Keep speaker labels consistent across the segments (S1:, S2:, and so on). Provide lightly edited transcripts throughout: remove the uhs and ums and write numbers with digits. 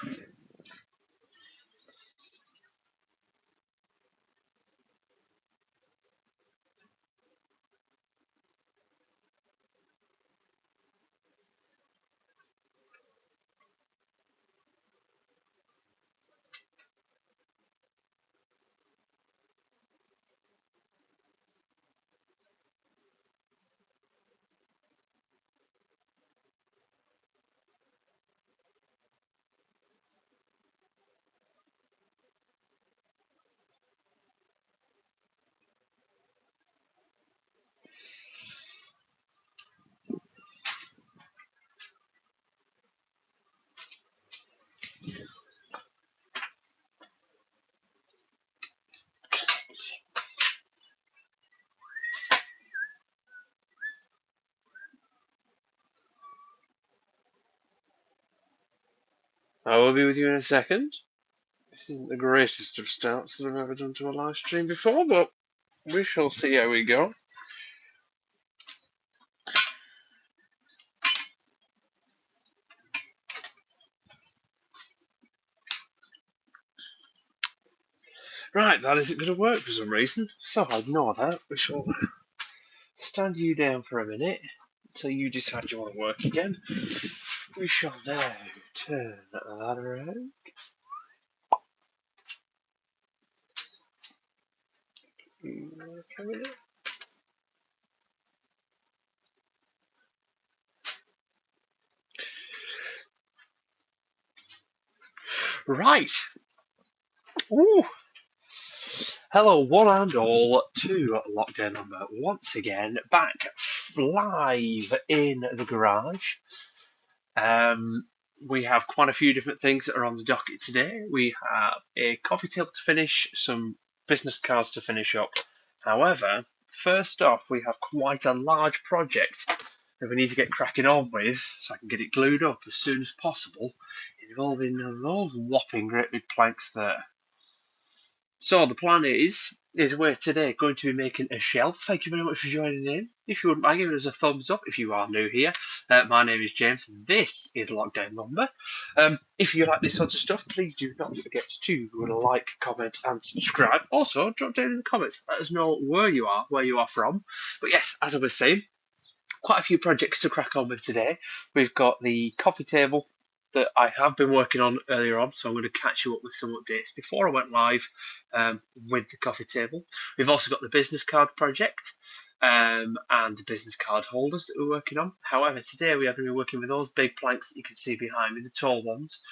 S1: roof. I will be with you in a second. This isn't the greatest of starts that I've ever done to a live stream before, but we shall see how we go. Right, that isn't going to work for some reason, so I'll ignore that. We shall stand you down for a minute until you decide you want to work again. We shall now turn that around. Right. Ooh. Hello, one and all, to Lockdown Number once again, back live in the garage. We have quite a few different things that are on the docket today. We have a coffee table to finish, some business cards to finish up. However, first off, we have quite a large project that we need to get cracking on with so I can get it glued up as soon as possible, involving those whopping great big planks there. So the plan is we're today going to be making a shelf. Thank you very much for joining in. If you wouldn't mind giving us a thumbs up if you are new here. My name is James and this is Lockdown Number. If you like this sort of stuff, please do not forget to like, comment and subscribe. Also, drop down in the comments. Let us know where you are from. But yes, as I was saying, quite a few projects to crack on with today. We've got the coffee table that I have been working on earlier on, so I'm going to catch you up with some updates before I went live with the coffee table. We've also got the business card project and the business card holders that we're working on. However, today we are going to be working with those big planks that you can see behind me, the tall ones,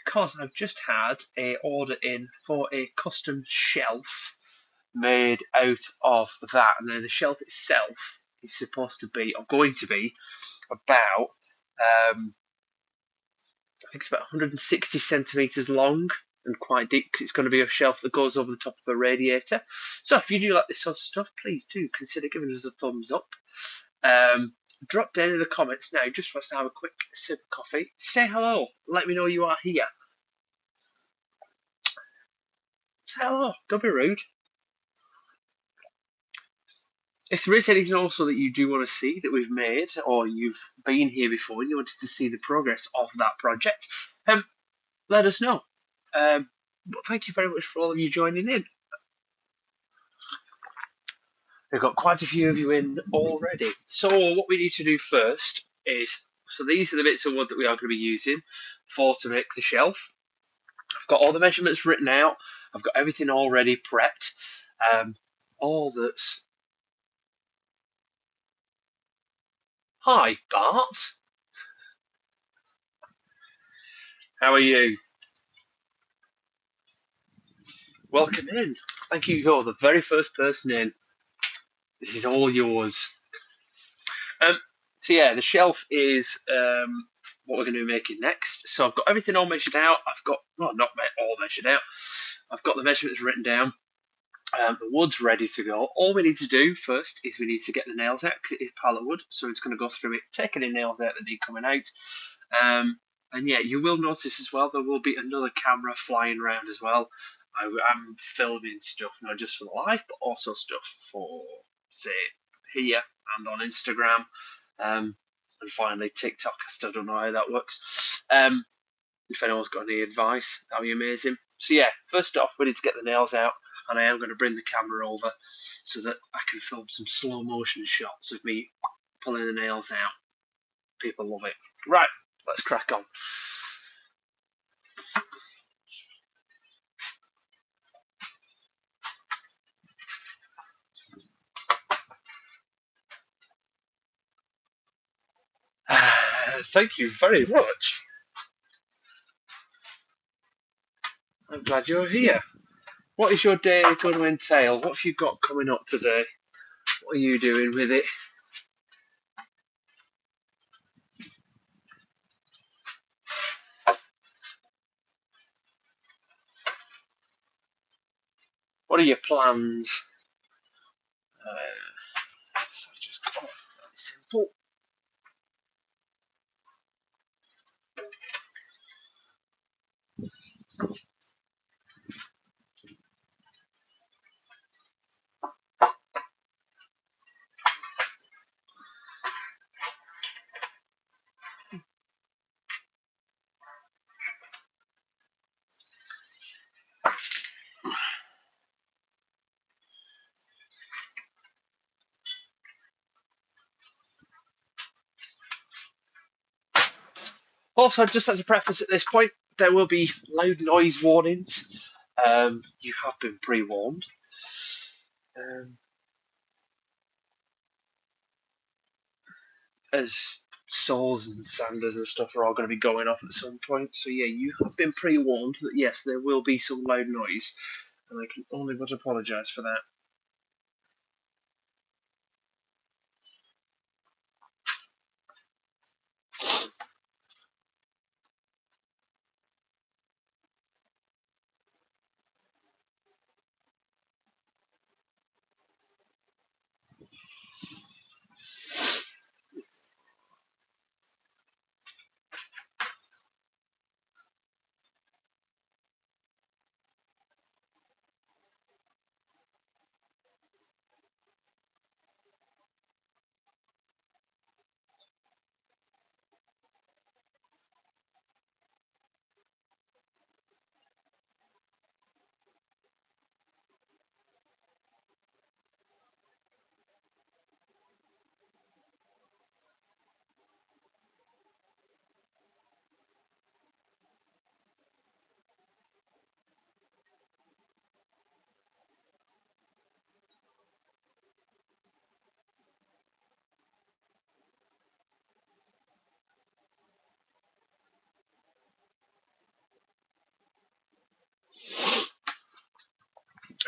S1: because I've just had an order in for a custom shelf made out of that, and then the shelf itself is supposed to be, or going to be, about I think it's about 160 centimeters long and quite deep because it's going to be a shelf that goes over the top of a radiator. So if you do like this sort of stuff, please do consider giving us a thumbs up. Drop down in the comments now just for us to have a quick sip of coffee. Say hello. Let me know you are here. Say hello. Don't be rude. If there is anything also that you do want to see that we've made, or you've been here before and you wanted to see the progress of that project, let us know. But thank you very much for all of you joining in. We've got quite a few of you in already. So what we need to do first is, so these are the bits of wood that we are going to be using to make the shelf. I've got all the measurements written out. I've got everything already prepped. All that's... Hi, Bart. How are you? Welcome in. Thank you. You're the very first person in. This is all yours. So yeah, the shelf is what we're going to be making next. So I've got everything all measured out. I've got, well, not all measured out. I've got the measurements written down. The wood's ready to go. All we need to do first is we need to get the nails out because it is pallet wood. So it's going to go through it, taking the nails out that need coming out. And yeah, you will notice as well, there will be another camera flying around as well. I'm filming stuff, not just for the live, but also stuff for, say, here and on Instagram. And finally, TikTok. I still don't know how that works. if anyone's got any advice, that'd be amazing. So yeah, first off, we need to get the nails out, and I am going to bring the camera over so that I can film some slow motion shots of me pulling the nails out. People love it. Right, let's crack on. Thank you very much. I'm glad you're here. What is your day going to entail? What have you got coming up today? What are you doing with it? What are your plans? So just very simple. Also, just as a preface at this point, there will be loud noise warnings. You have been pre-warned. As saws and sanders and stuff are all going to be going off at some point. So yeah, you have been pre-warned that yes, there will be some loud noise, and I can only but apologise for that.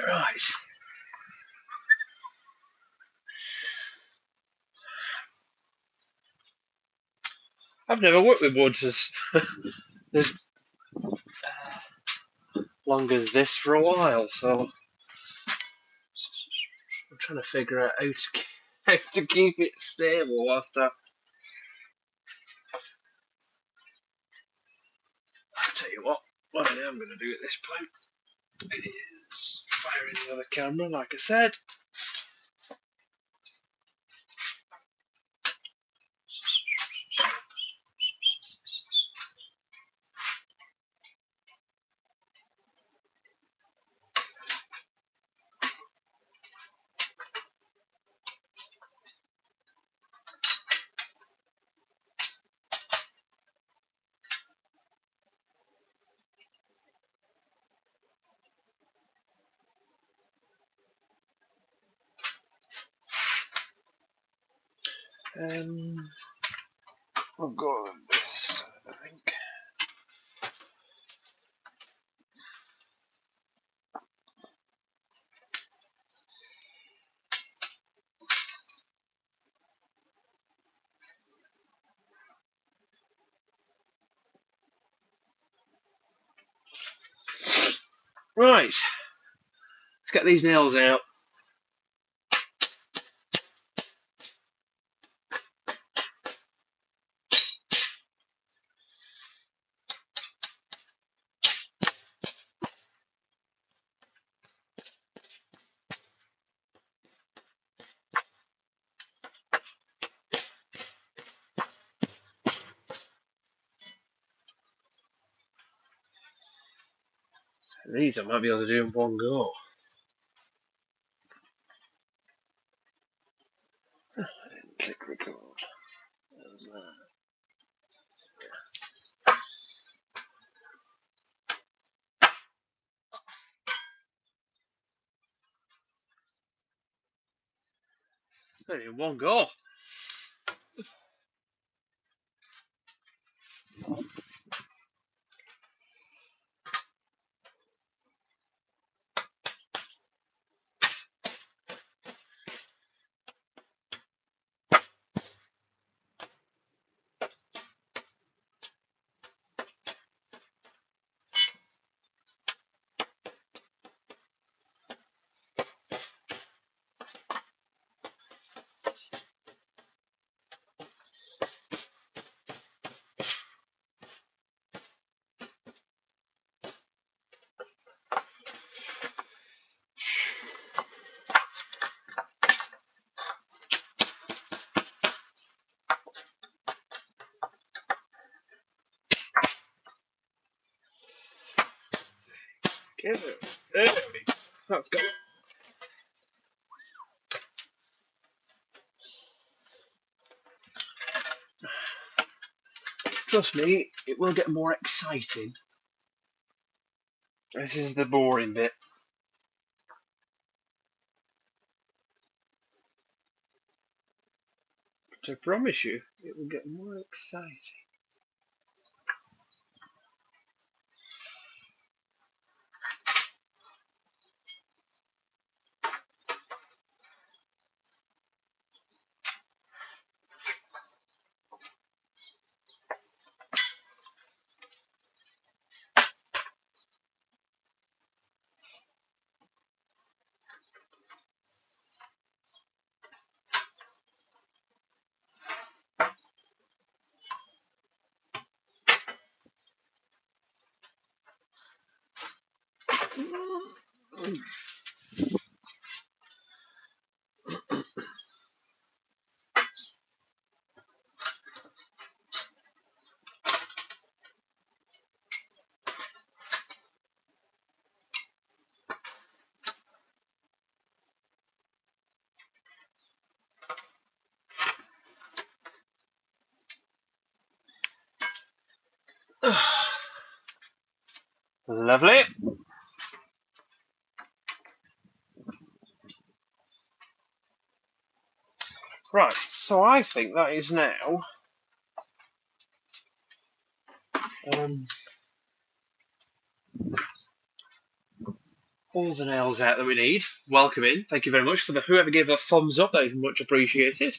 S1: Right. I've never worked with wood as long as this for a while, so I'm trying to figure out how to keep it stable whilst I'll tell you what I am going to do at this point is fire in the other camera, like I said. I'll go with this, I think. Right, let's get these nails out. These I might be able to do in one go. I didn't click record. There's that. In one go. Give it. There we go. That's good. Trust me, it will get more exciting. This is the boring bit. But I promise you, it will get more exciting. Lovely. Right, so I think that is now all the nails out that we need. Welcome in. Thank you very much for whoever gave a thumbs up. That is much appreciated.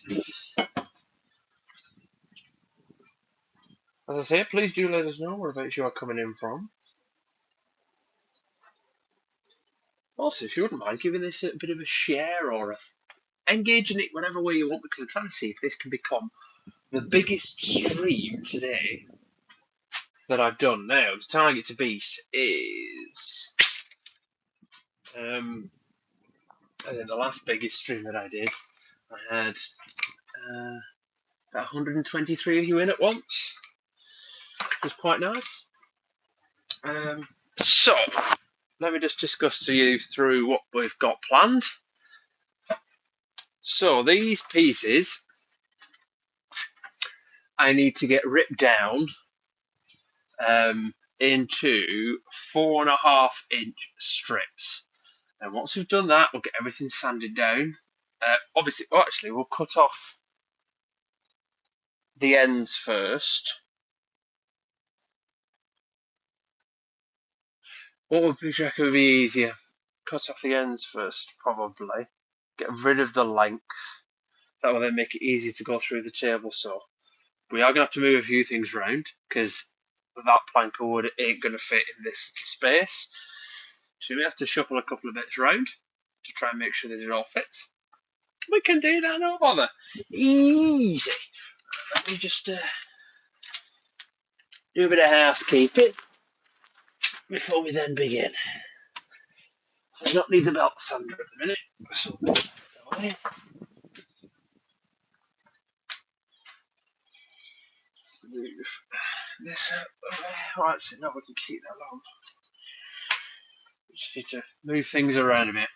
S1: As I say, please do let us know whereabouts you are coming in from. Also, if you wouldn't mind giving this a bit of a share or engaging it whatever way you want, because I'm trying to see if this can become the biggest stream today that I've done. Now, the target to beat is I think the last biggest stream that I did, I had about 123 of you in at once. It was quite nice. So, let me just discuss to you through what we've got planned. So, these pieces I need to get ripped down into 4.5-inch strips. And once we've done that, we'll get everything sanded down. Obviously, actually, we'll cut off the ends first. What would you reckon would be easier? Cut off the ends first, probably. Get rid of the length. That will then make it easy to go through the table saw. We are going to have to move a few things around because that plank of wood ain't going to fit in this little space. So we have to shuffle a couple of bits around to try and make sure that it all fits. We can do that, no bother. Easy. Let me just do a bit of housekeeping before we then begin. I do not need the belt sander at the minute, so away. Move this out. Right, so now we can keep that on. Just need to move things around a bit.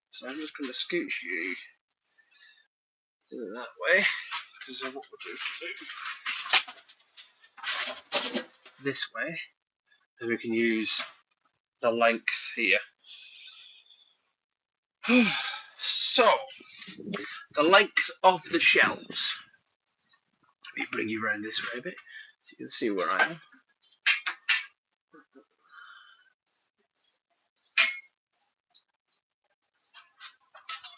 S1: So I'm just going to scooch you that way, because what we'll do this way, and we can use the length here. So, the length of the shelves. Let me bring you around this way a bit so you can see where I am.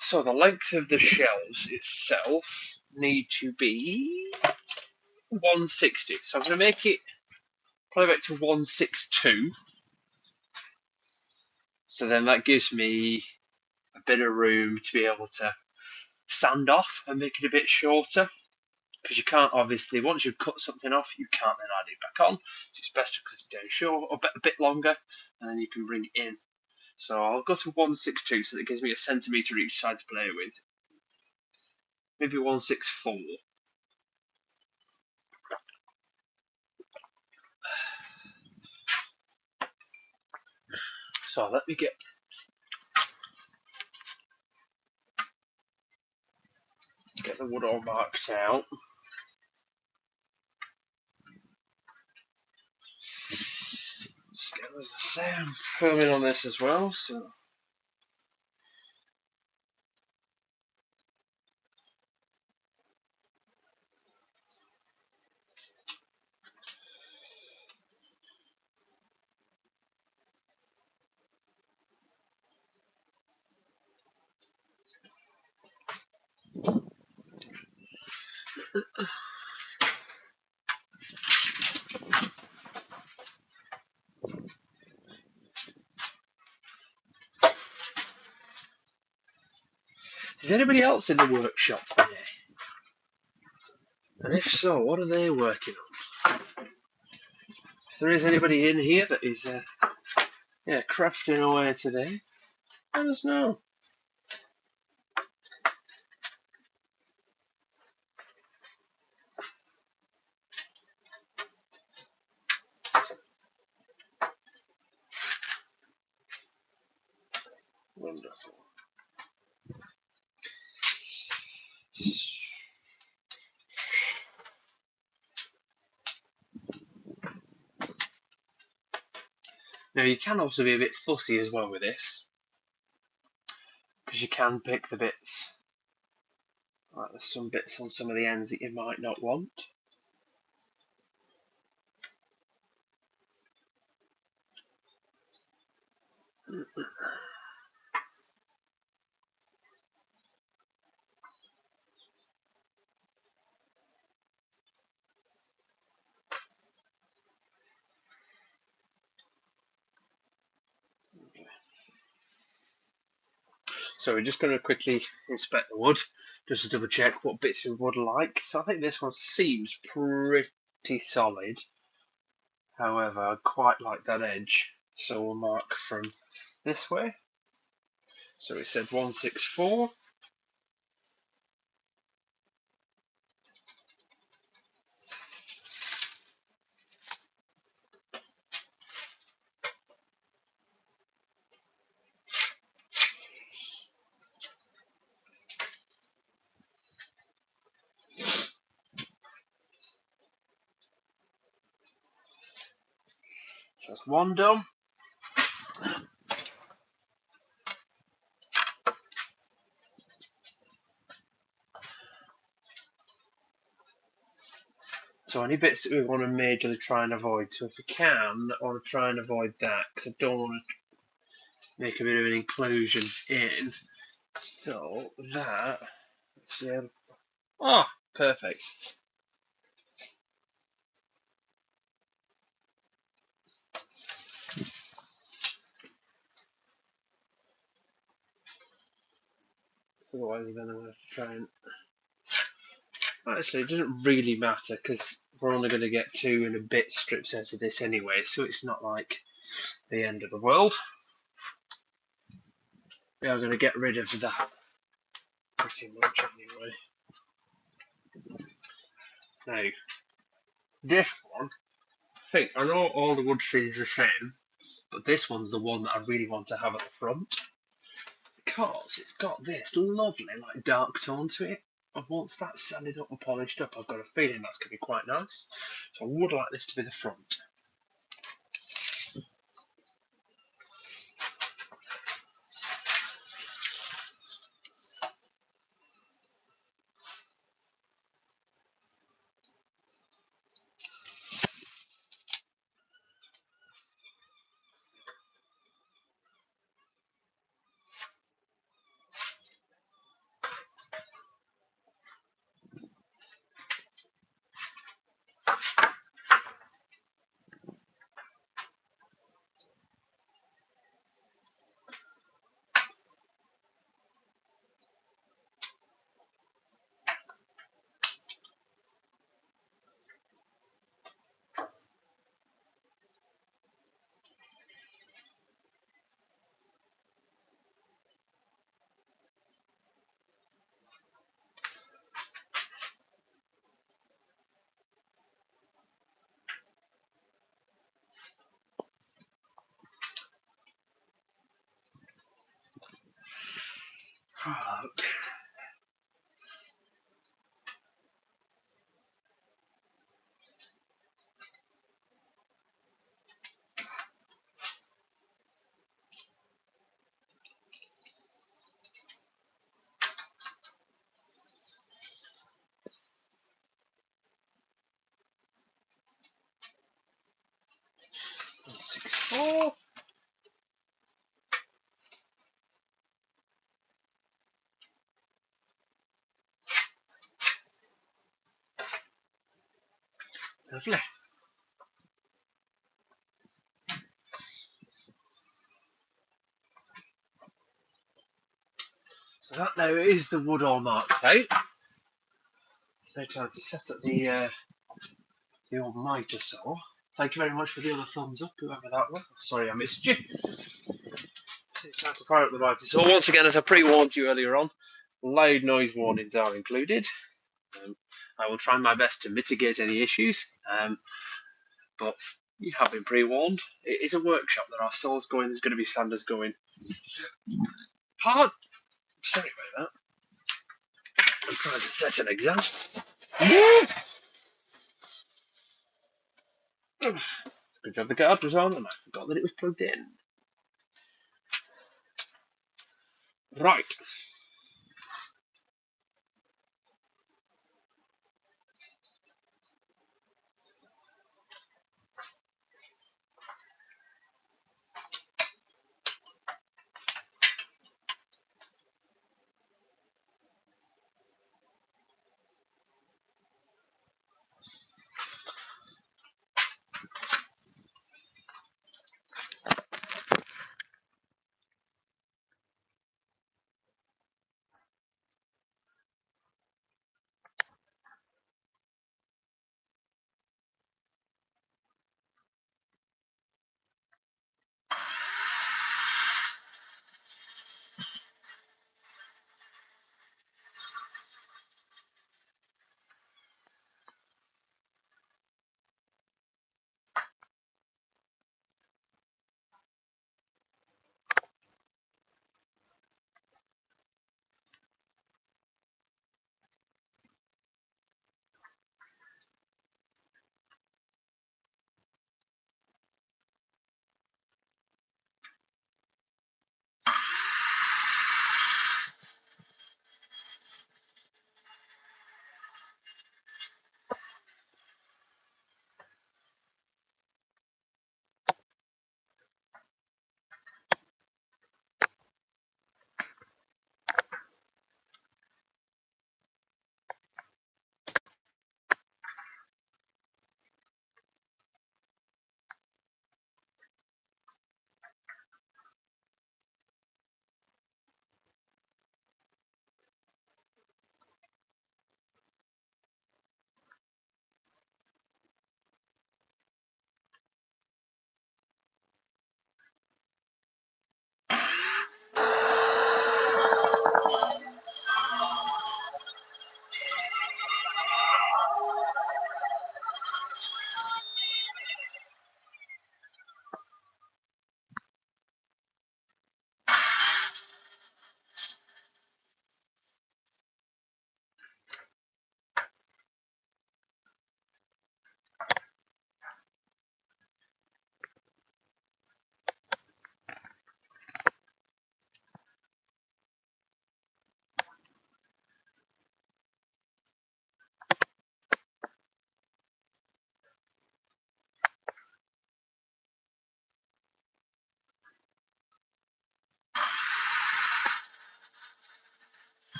S1: So the length of the shelves itself need to be 160. So I'm going to make it probably back to 162. So then that gives me a bit of room to be able to sand off and make it a bit shorter. Because you can't, obviously, once you've cut something off, you can't then add it back on. So it's best to cut it down short or a bit longer, and then you can bring it in. So I'll go to 162, so that gives me a centimetre each side to play with. Maybe 164. So let me get the wood all marked out. So as I say, I'm filming on this as well, so is anybody else in the workshop today? And if so, what are they working on? If there is anybody in here that is crafting away today, let us know. Wonderful. Now you can also be a bit fussy as well with this, because you can pick the bits. Like there's some bits on some of the ends that you might not want. So we're just going to quickly inspect the wood, just to double check what bits we would like. So I think this one seems pretty solid. However, I quite like that edge, so we'll mark from this way. So we said 164. So that's one done. So any bits that we want to majorly try and avoid. So if we can, I want to try and avoid that, because I don't want to make a bit of an inclusion in. So that, let's see. Oh, perfect. So otherwise then I'm going to try and... Actually, it doesn't really matter, because we're only going to get 2 and a bit strips out of this anyway, so it's not like the end of the world. We are going to get rid of that pretty much anyway. Now, this one, I know all the wood seems the same, but this one's the one that I really want to have at the front because it's got this lovely like dark tone to it. And once that's sanded up and polished up, I've got a feeling that's going to be quite nice. So I would like this to be the front. Oh, lovely. So that now is the wood all marked out. It's now time to set up the old mitre saw. Thank you very much for the other thumbs up, whoever that was. Sorry I missed you. It's time to fire up the mitre saw. Once again, as I pre-warned you earlier on, loud noise warnings are included. I will try my best to mitigate any issues, but you have been pre-warned. It is a workshop. There are saws going, there's going to be sanders going. Sorry about that. I'm trying to set an example. Good job the guard was on and I forgot that it was plugged in. Right.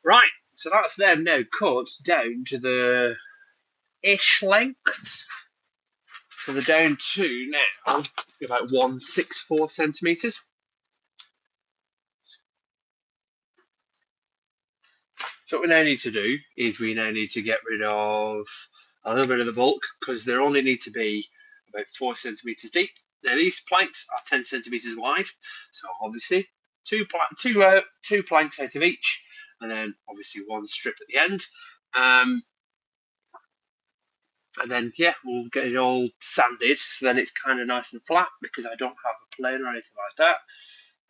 S1: Right, so that's them now cut down to the ish lengths. So they're down to now about 164 centimetres. So what we now need to do is we now need to get rid of a little bit of the bulk because they only need to be about 4 centimetres deep. Now these planks are 10 centimetres wide, so obviously two planks out of each, and then obviously one strip at the end. And then yeah, we'll get it all sanded so then it's kind of nice and flat because I don't have a plane or anything like that.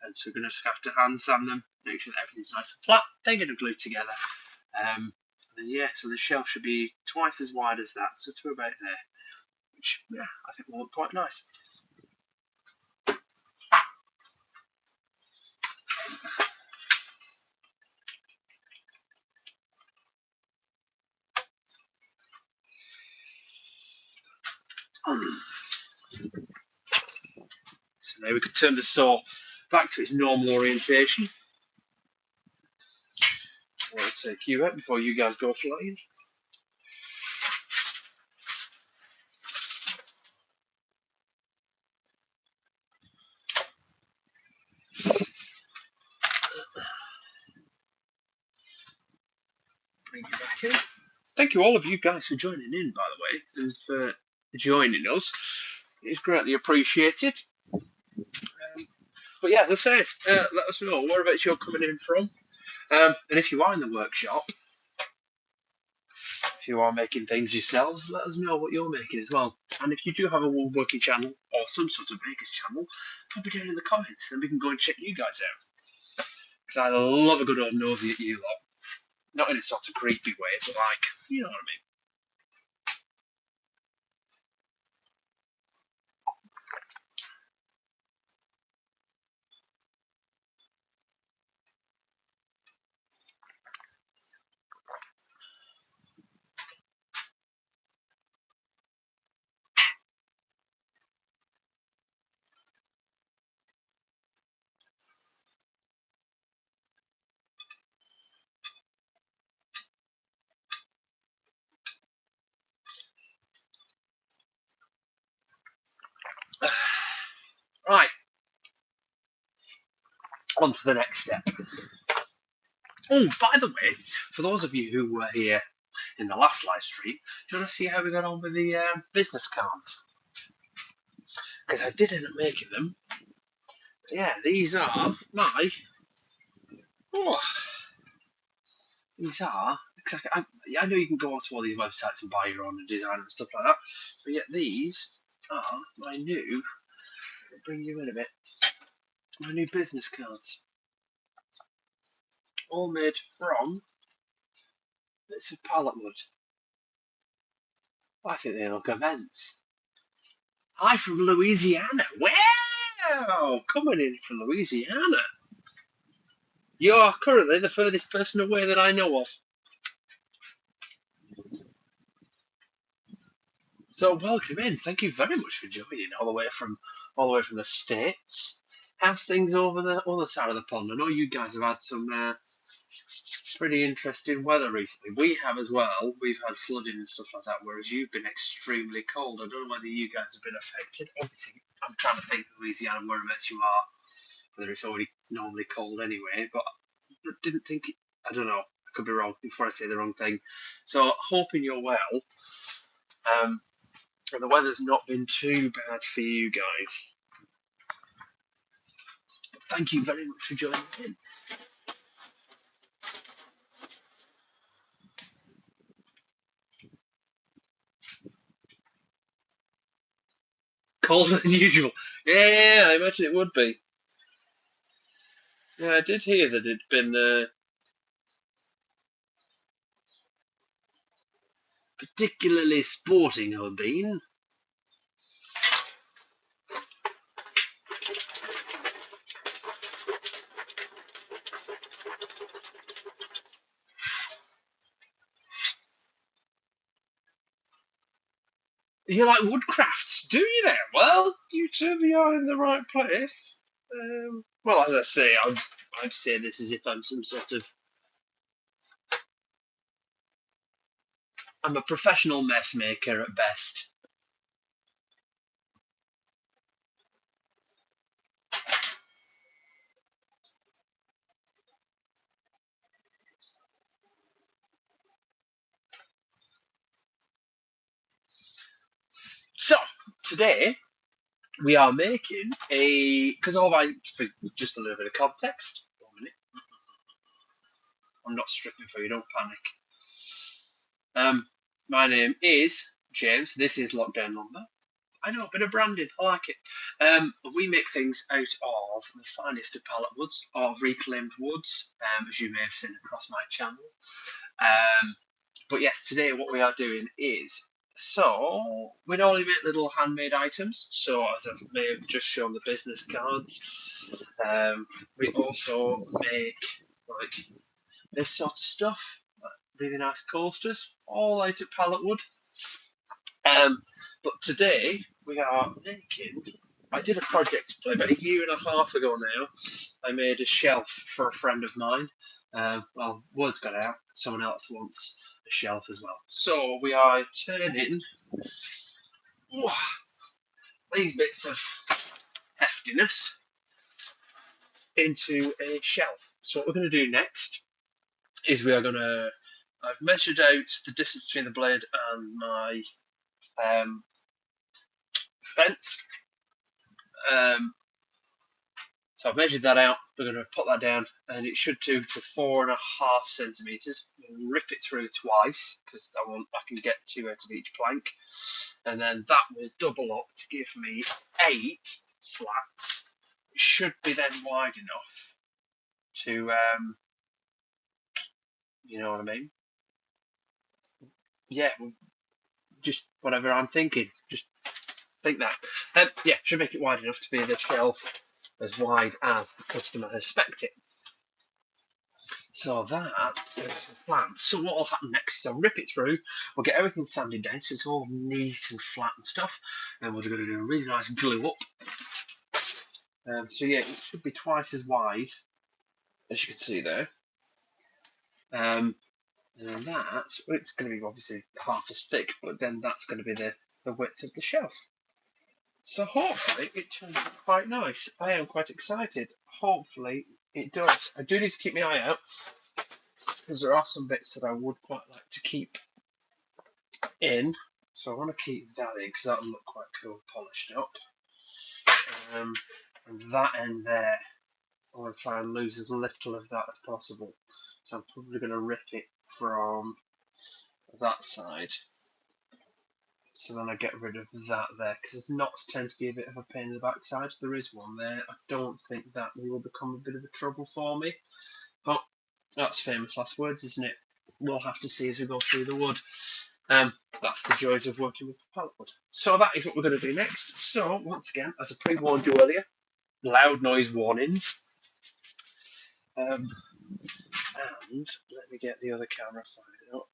S1: And so we're going to just have to hand sand them, make sure that everything's nice and flat, then get them glued together. And then yeah, so the shelf should be twice as wide as that, so to about there, which yeah, I think will look quite nice. So now we can turn the saw back to its normal orientation. I'll take you out before you guys go flying. Bring you back in. Thank you all of you guys for joining in, by the way, and for joining us. It's greatly appreciated. But yeah, as I say, let us know whereabouts you're coming in from. And if you are in the workshop, if you are making things yourselves, let us know what you're making as well. And if you do have a woodworking channel or some sort of maker's channel, pop it down in the comments and we can go and check you guys out. Because I love a good old nosy at you lot. Not in a sort of creepy way, but like, you know what I mean. Right, on to the next step. Oh, by the way, for those of you who were here in the last live stream, do you want to see how we got on with the business cards? Because I did end up making them. Yeah, these are my. Oh, these are. Because I know you can go onto all these websites and buy your own design and stuff like that, but yet these are my new. I'll bring you in a bit. My new business cards, all made from bits of pallet wood. I think they look immense. Hi from Louisiana. Wow! Coming in from Louisiana. You are currently the furthest person away that I know of. So welcome in. Thank you very much for joining all the way from the States. How's things over the other side of the pond? I know you guys have had some pretty interesting weather recently. We have as well. We've had flooding and stuff like that, whereas you've been extremely cold. I don't know whether you guys have been affected. Obviously, I'm trying to think Louisiana, whereabouts you are, whether it's already normally cold anyway, but I didn't think it, I don't know. I could be wrong before I say the wrong thing. So hoping you're well. And the weather's not been too bad for you guys. But thank you very much for joining in. Colder than usual. Yeah, I imagine it would be. Yeah, I did hear that it'd been particularly sporting, or been. You like woodcrafts, do you then? Well, you certainly are in the right place. Well, as I say, I'd say this as if I'm some sort of I'm a professional mess maker at best. So today we are making because for just a little bit of context. 1 minute. I'm not stripping for you. Don't panic. My name is James. This is Lockdown Lumber. I know, a bit of branding. I like it. We make things out of the finest of pallet woods or reclaimed woods, as you may have seen across my channel. But yes, today what we are doing is, so we normally make little handmade items. So as I may have just shown the business cards, we also make like this sort of stuff, really nice coasters, all out of pallet wood. But today we are making. I did a project about a year and a half ago now. I made a shelf for a friend of mine. Well, word's got out. Someone else wants a shelf as well. So we are turning these bits of heftiness into a shelf. So what we're going to do next is we are going to. I've measured out the distance between the blade and my fence. So I've measured that out. We're going to put that down, and it should do to 4.5 centimeters. We'll rip it through twice because I can get 2 out of each plank, and then that will double up to give me 8 slats. It should be then wide enough to, you know what I mean? Yeah, just whatever I'm thinking. Just think that. Yeah, should make it wide enough to be the shelf as wide as the customer has spec'd it. So that is the plan. So what will happen next is I'll rip it through, we'll get everything sanded down so it's all neat and flat and stuff, and we're going to do a really nice glue up. So yeah, it should be twice as wide, as you can see there. And then it's going to be obviously half as thick, but then that's going to be the width of the shelf. So hopefully it turns out quite nice. I am quite excited. Hopefully it does. I do need to keep my eye out, because there are some bits that I would quite like to keep in. So I want to keep that in because that'll look quite cool, polished up. And that end there, I want to try and lose as little of that as possible. So I'm probably going to rip it from that side. So then I get rid of that there, because knots tend to be a bit of a pain in the backside. There is one there. I don't think that will become a bit of a trouble for me. But that's famous last words, isn't it? We'll have to see as we go through the wood. That's the joys of working with pallet wood. So that is what we're going to do next. So once again, as I pre-warned you earlier, loud noise warnings. And let me get the other camera fired up.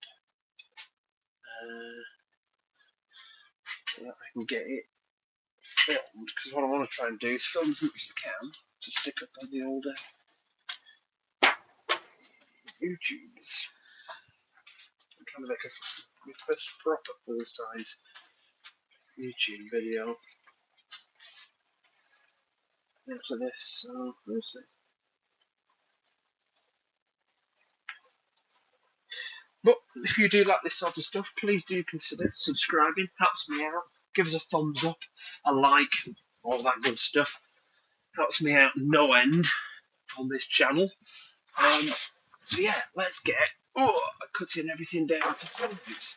S1: So that I can get it filmed, because what I want to try and do is film as much as I can to stick up on the older YouTubes. I'm trying to make my first proper full-size YouTube video after this, so we'll see. But if you do like this sort of stuff, please do consider subscribing. Helps me out. Give us a thumbs up, a like, all that good stuff. Helps me out no end on this channel. So yeah, let's get cutting everything down to filament.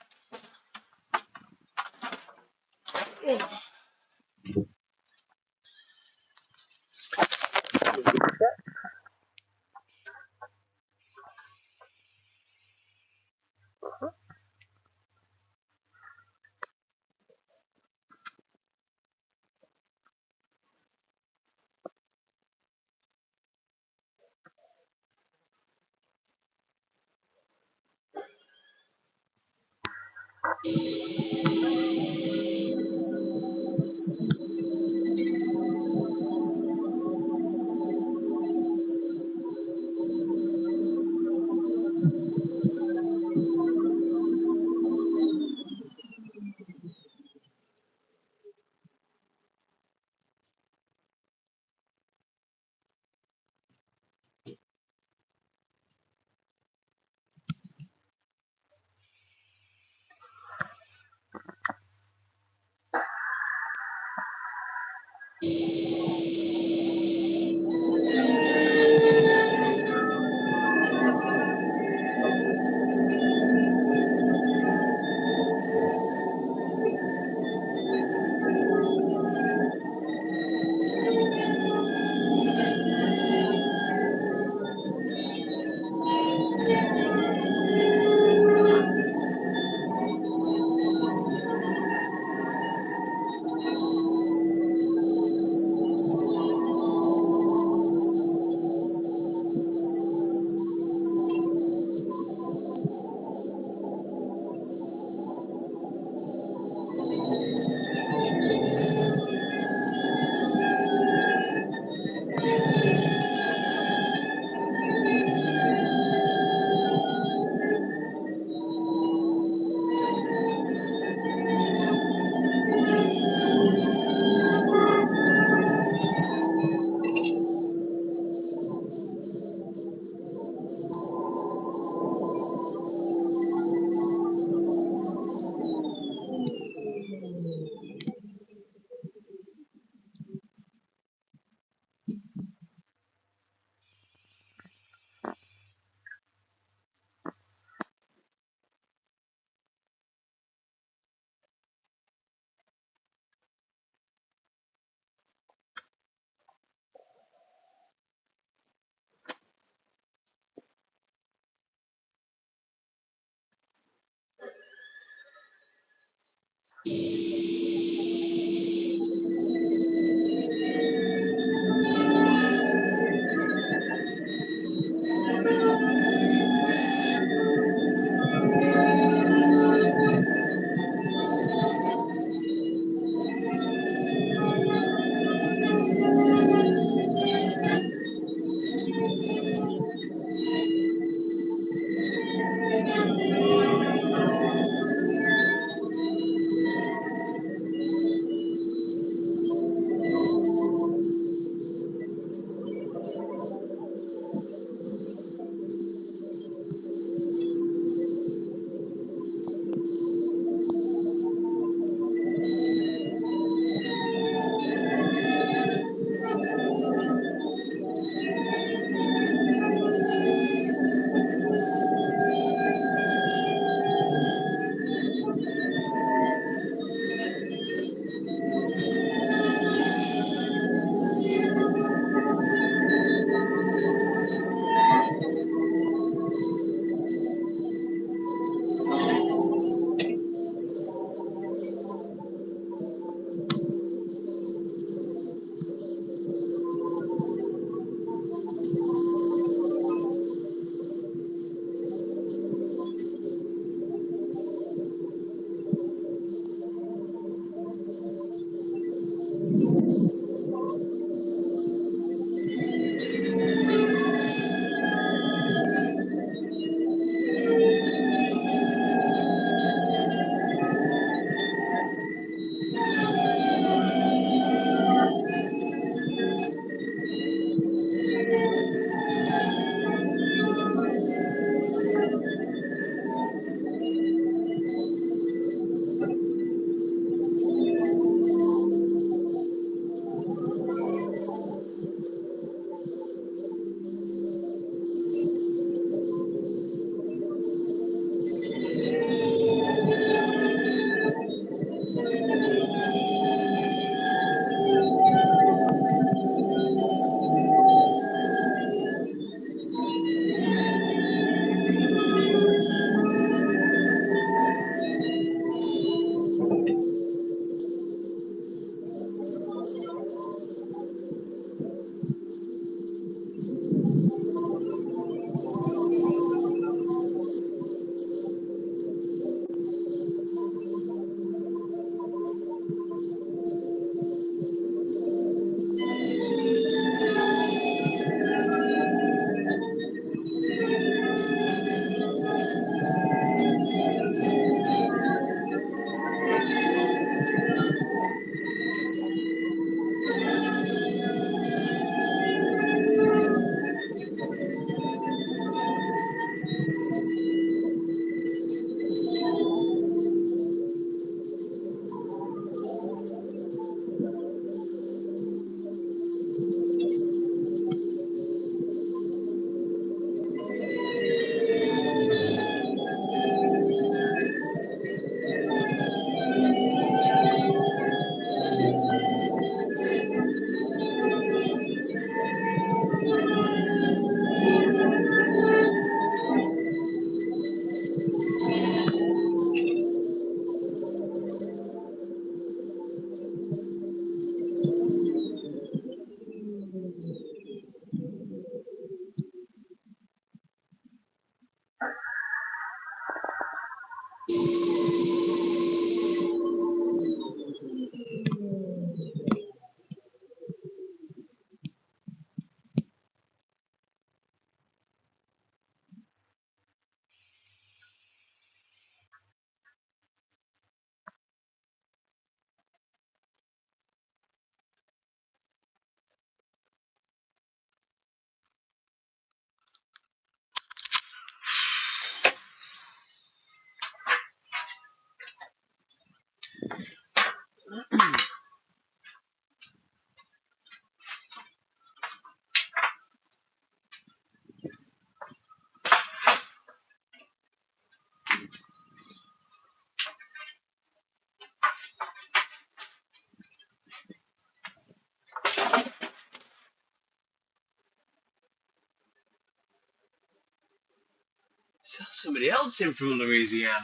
S1: Somebody else in from Louisiana.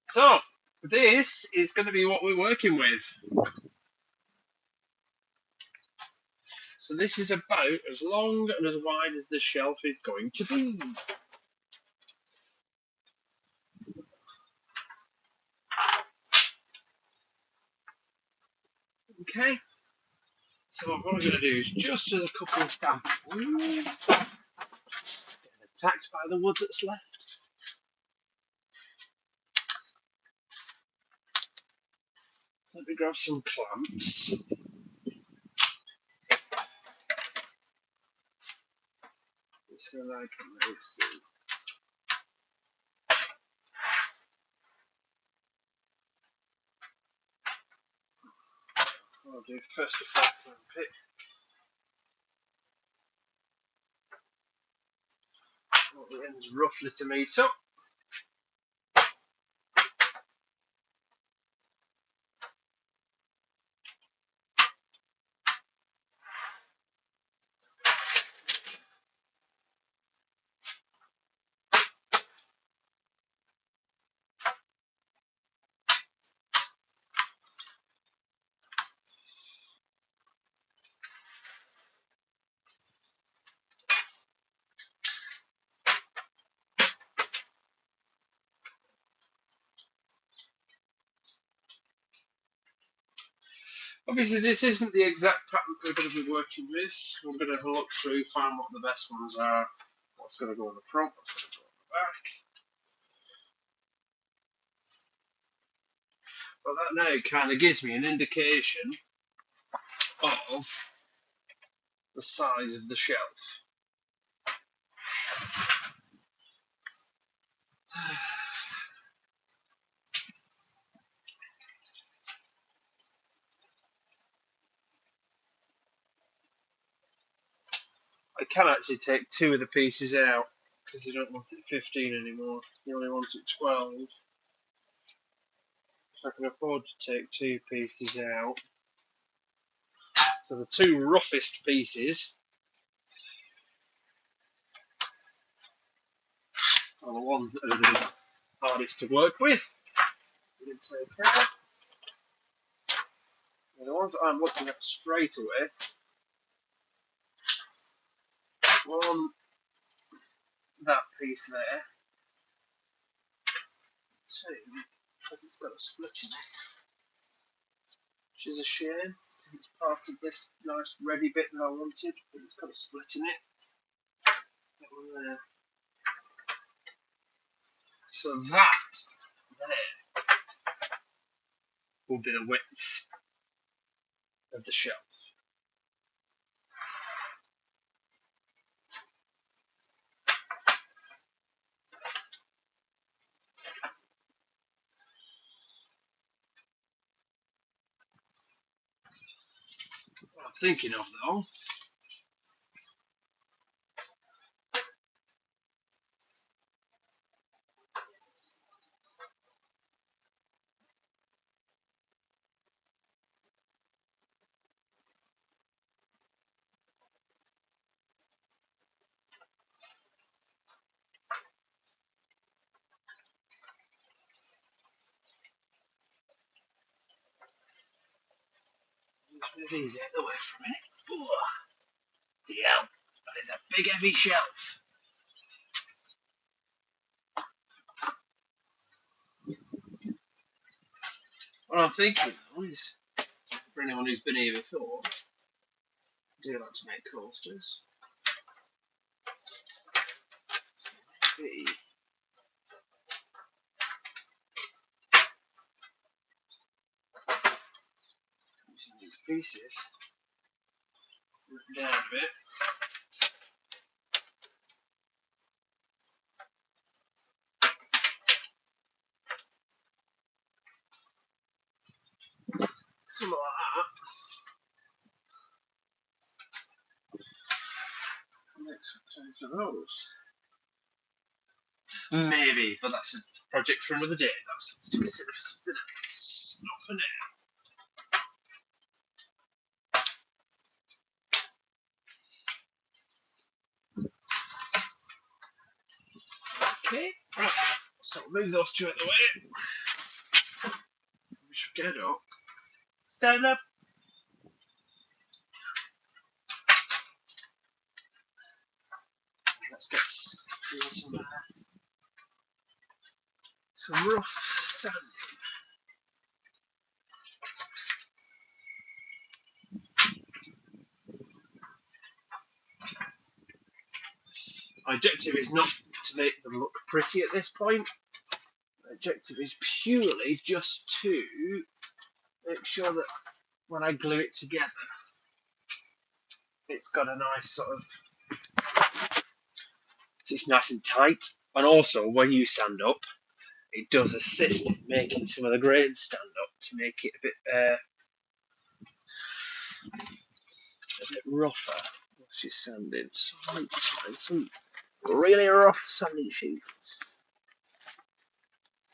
S1: So, this is going to be what we're working with. So this is about as long and as wide as the shelf is going to be. Okay. So what I'm going to do is, just as a couple of samples, get attacked by the wood that's left. Let me grab some clamps. So that I can really see. I'll do first a flat clamp it. Want the ends roughly to meet up. Obviously, this isn't the exact pattern we're going to be working with. We're going to look through, find what the best ones are, what's going to go on the front, what's going to go on the back. But that now kind of gives me an indication of the size of the shelf. I can actually take two of the pieces out because you don't want it 15 anymore. You only want it 12. So I can afford to take two pieces out. So the two roughest pieces are the ones that are going to be hardest to work with. And the ones that I'm looking at straight away, one, that piece there, two, because it's got a split in it, which is a shame because it's part of this nice ready bit that I wanted, but it's got a split in it. That one there. So that there will be the width of the shelf. What I'm thinking of though, move these out of the way for a minute. Ooh, yeah, that is a big heavy shelf. What I'm thinking though is, for anyone who's been here before, I do like to make coasters. So maybe using these pieces, rip down a bit. Something like that. Next one, those. Maybe, but that's a project for another day. That's something to consider for something else. Not for now. Okay, right. So move those two out of the way. We should get up. Stand up. Let's get some rough sand. My objective is not to make them look pretty at this point. My objective is purely just to make sure that when I glue it together, it's got a nice sort of, it's nice and tight. And also, when you sand up, it does assist in making some of the grains stand up to make it a bit rougher. Once you're sanding, so I might just find some really rough sanding sheets.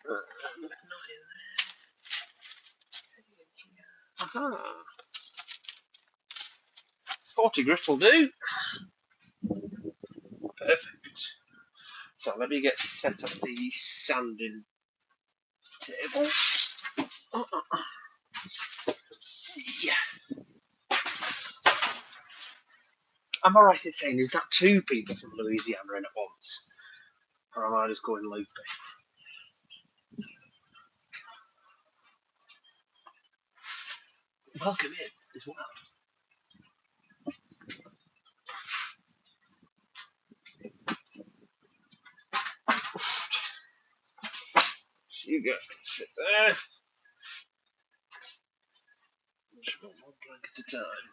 S1: Not in there. Aha. 40 grit will do. Perfect. So let me get set up the sanding table. Yeah. Am I right in saying, is that two people from Louisiana in at once? Or am I just going loopy? Welcome in as well. So you guys can sit there. Just got one plank at a time.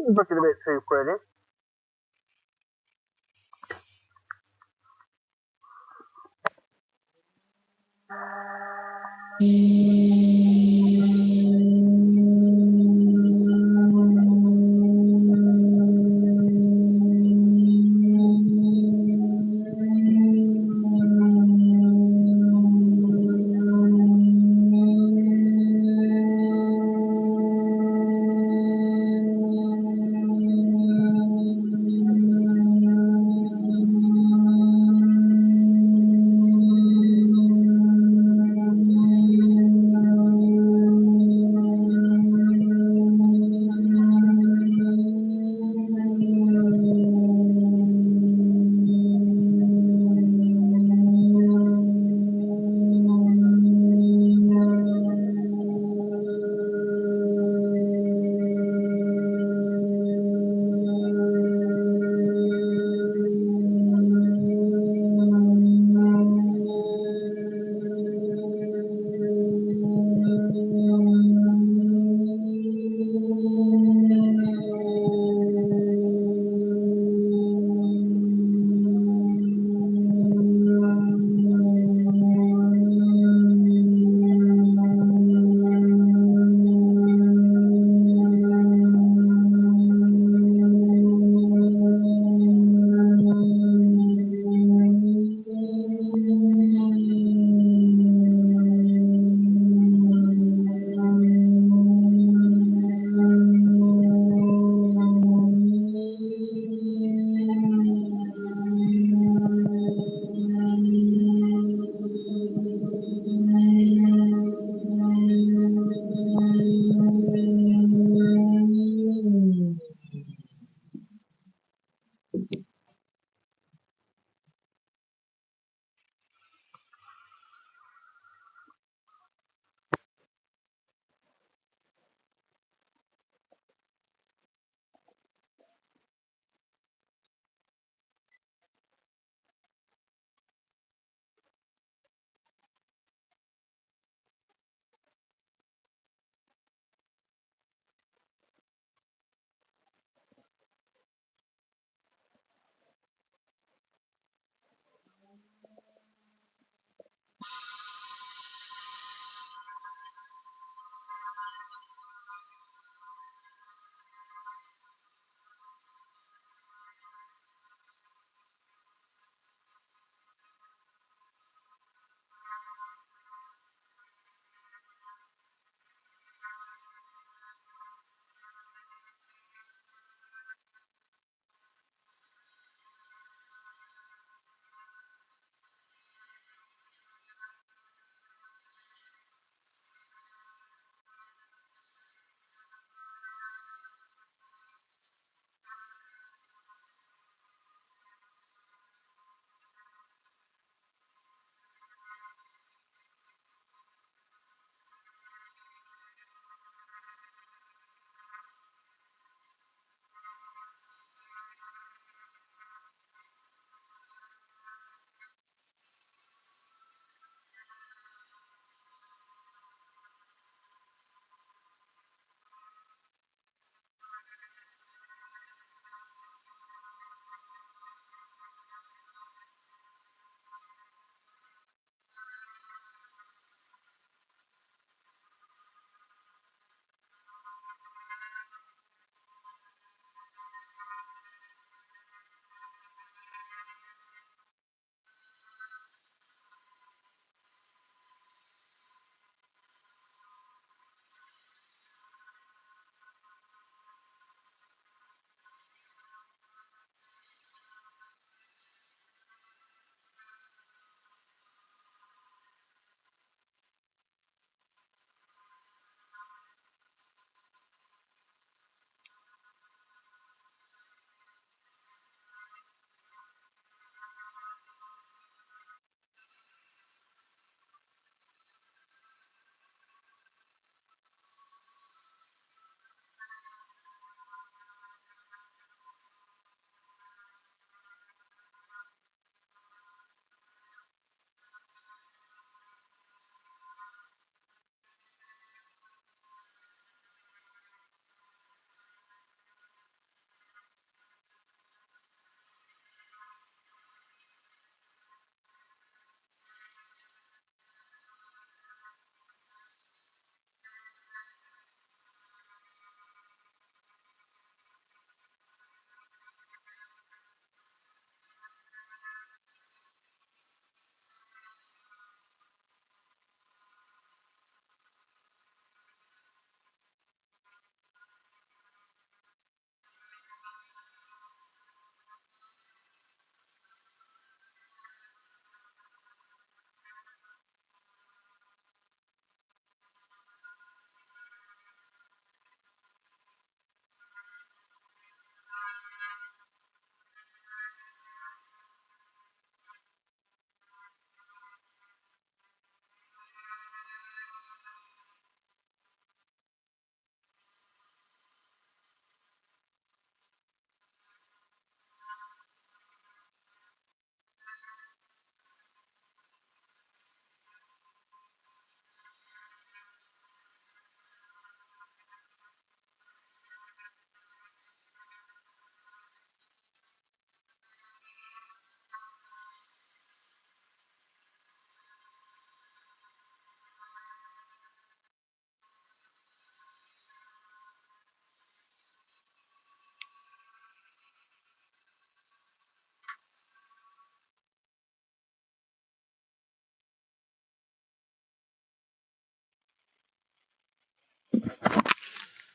S2: looking a bit too pretty.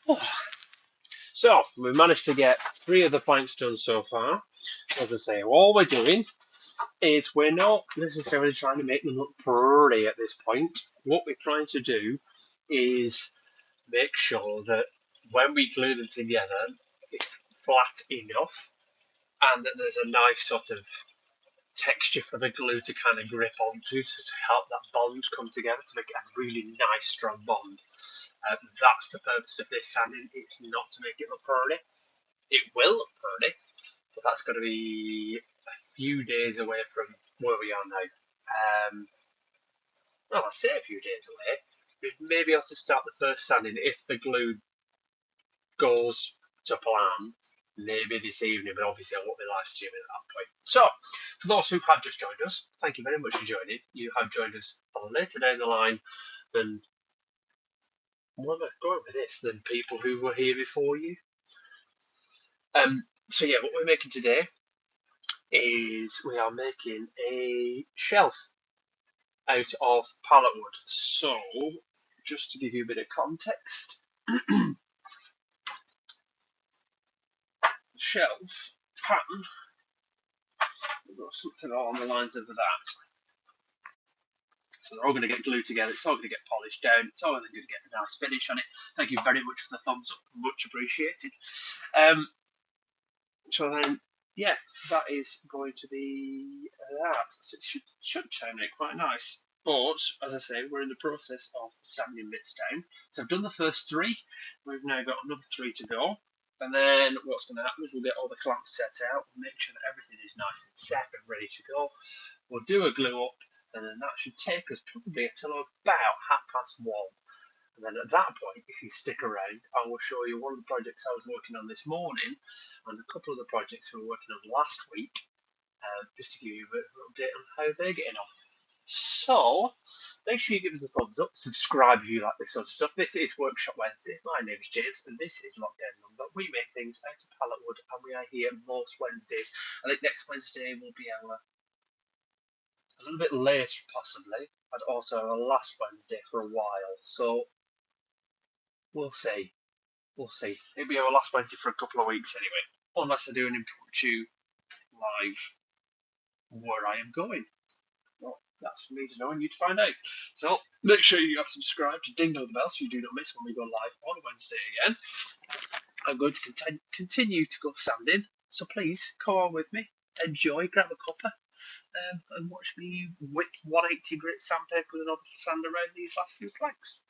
S1: Oh. So we managed to get 3 of the planks done so far. As I say, all we're doing is we're not necessarily trying to make them look pretty at this point. What we're trying to do is make sure that when we glue them together, it's flat enough and that there's a nice sort of texture for the glue to kind of grip onto, so to help that bond come together, to make it a really nice strong bond. That's the purpose of this sanding. It's not to make it look pretty. It will look pretty, but that's going to be a few days away from where we are now. Well, I say a few days away. We may be able to start the first sanding if the glue goes to plan, maybe this evening, but obviously I won't be live streaming at that point. So, for those who have just joined us, thank you very much for joining. You have joined us later down the line than, where am I going with this, than people who were here before you. So yeah, what we're making today is we are making a shelf out of pallet wood. So, just to give you a bit of context, shelf pattern, we've got something along the lines of that. So they're all going to get glued together. It's all going to get polished down. It's all going to get a nice finish on it. Thank you very much for the thumbs up. Much appreciated. So then, yeah, that is going to be that. So it should turn out quite nice. But, as I say, we're in the process of sanding bits down. So I've done the first 3. We've now got another 3 to go. And then what's going to happen is we'll get all the clamps set out and make sure that everything is nice and set and ready to go. We'll do a glue up, and then that should take us probably until about 1:30. And then at that point, if you stick around, I will show you one of the projects I was working on this morning and a couple of the projects we were working on last week, just to give you a bit of an update on how they're getting on. So, make sure you give us a thumbs up, subscribe if you like this sort of stuff. This is Workshop Wednesday. My name is James, and this is Lockdown Number. We make things out of pallet wood, and we are here most Wednesdays. I think next Wednesday will be our a little bit later, possibly, and also our last Wednesday for a while. So, we'll see. We'll see. It'll be our last Wednesday for a couple of weeks anyway, unless I do an impromptu live where I am going. Well, that's for me to know and you to find out. So make sure you are subscribed to ding the bell so you do not miss when we go live on Wednesday again. I'm going to continue to go sanding, so please come on with me, enjoy, grab a cuppa, and watch me whip 180 grit sandpaper with another sand around these last few planks.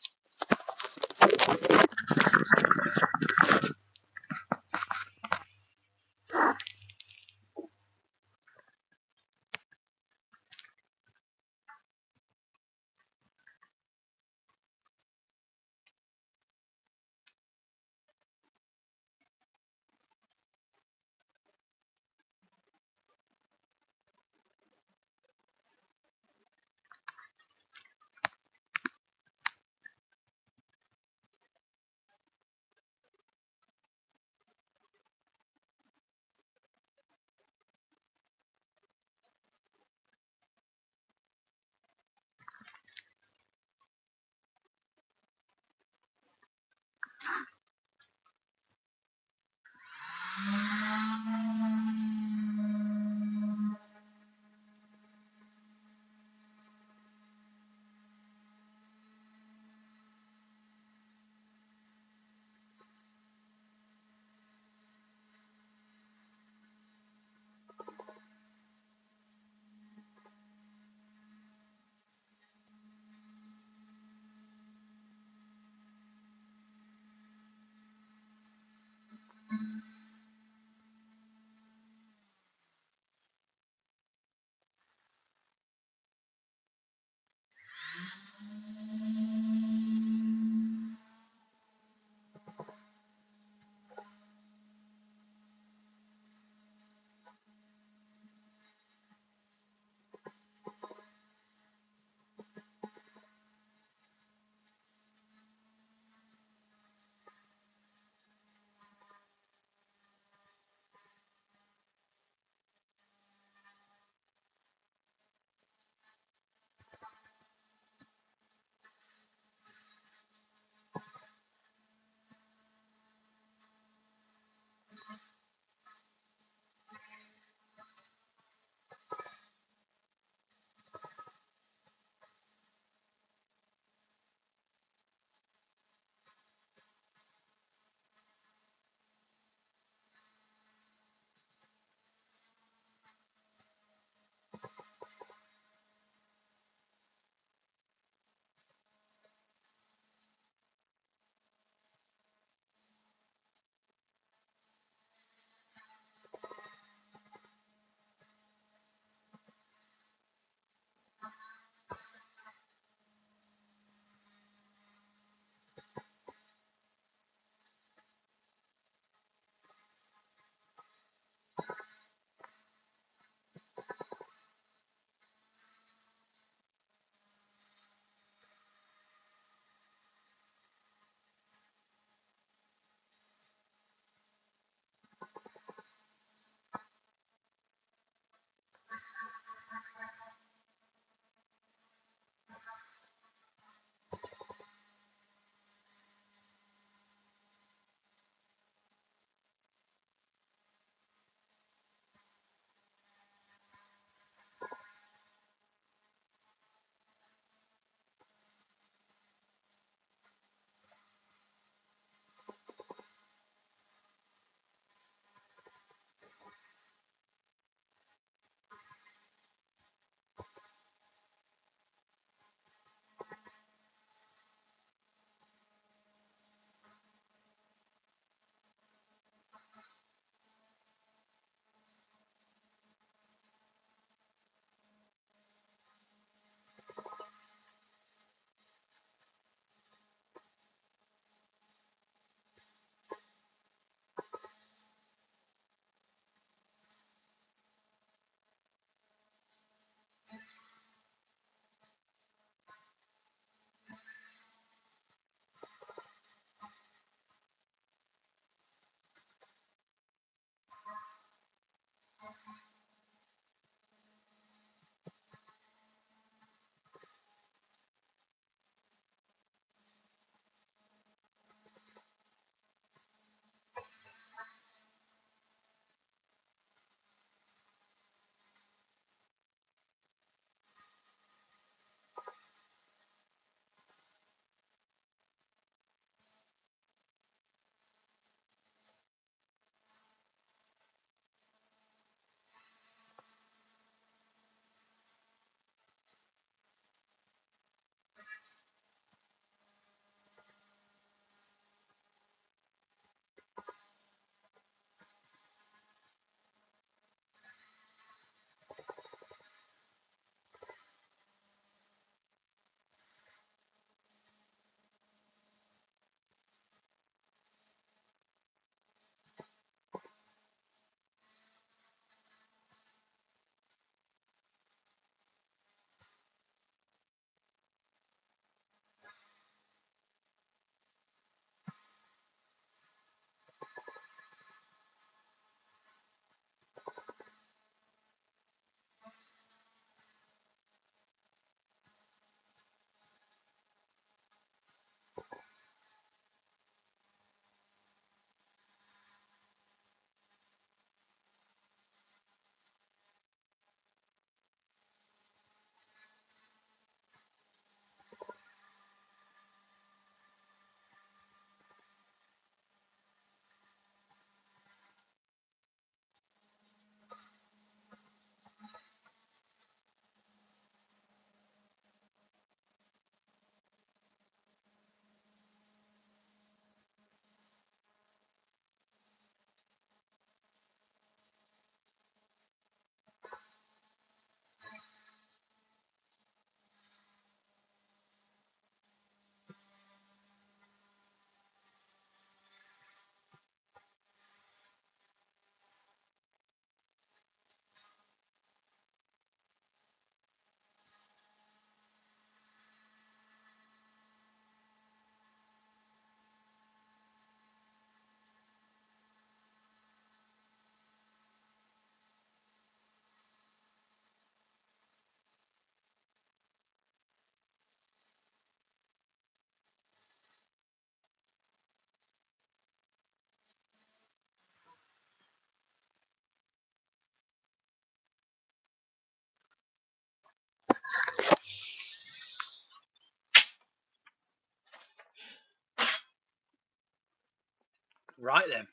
S1: Right then.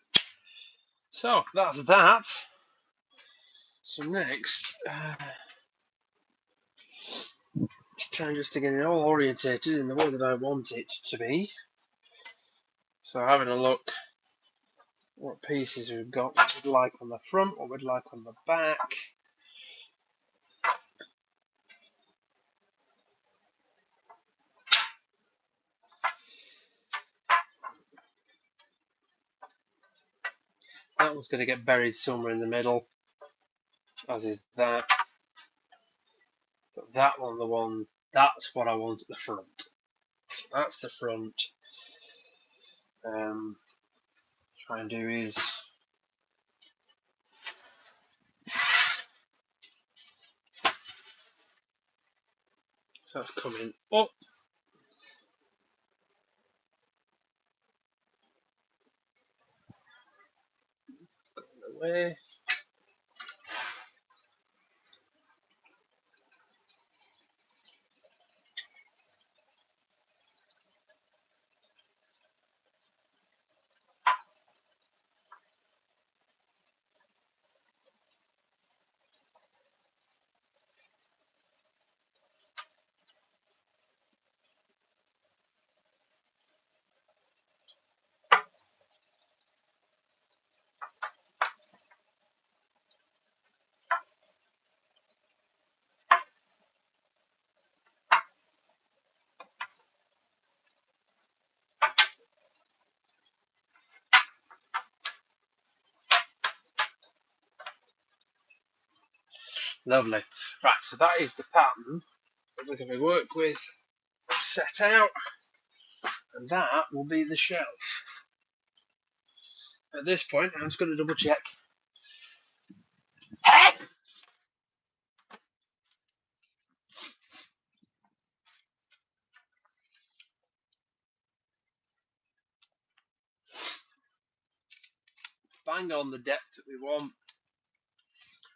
S1: So that's that. So next, just trying just to get it all orientated in the way that I want it to be. So having a look what pieces we've got, what we'd like on the front, what we'd like on the back. That one's going to get buried somewhere in the middle, as is that. But that one, that's what I want at the front. So that's the front. Try and do is so that's coming up. Away. Lovely. Right, so that is the pattern that we're going to work with, set out, and that will be the shelf. At this point, I'm just going to double check. Bang on the depth that we want.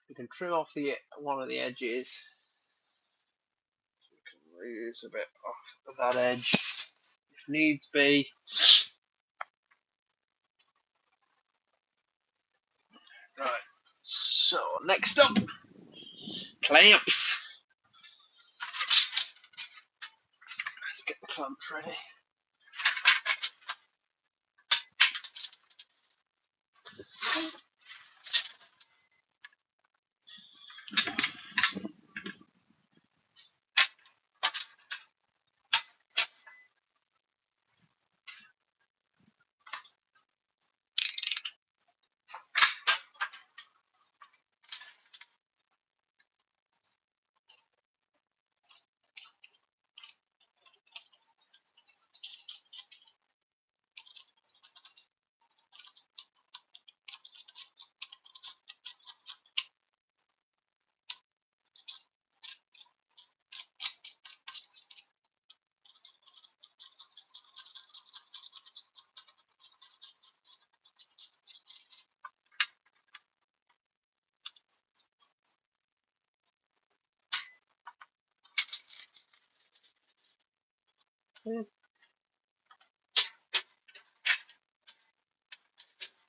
S1: We can trim off one of the edges. So we can reuse a bit off of that edge if needs be. Right, so next up, clamps. Let's get the clamps ready.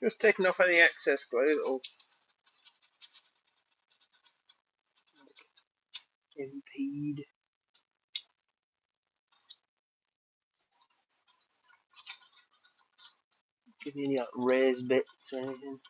S1: Just taking off any excess glue that'll impede. Give you any like raised bits or anything.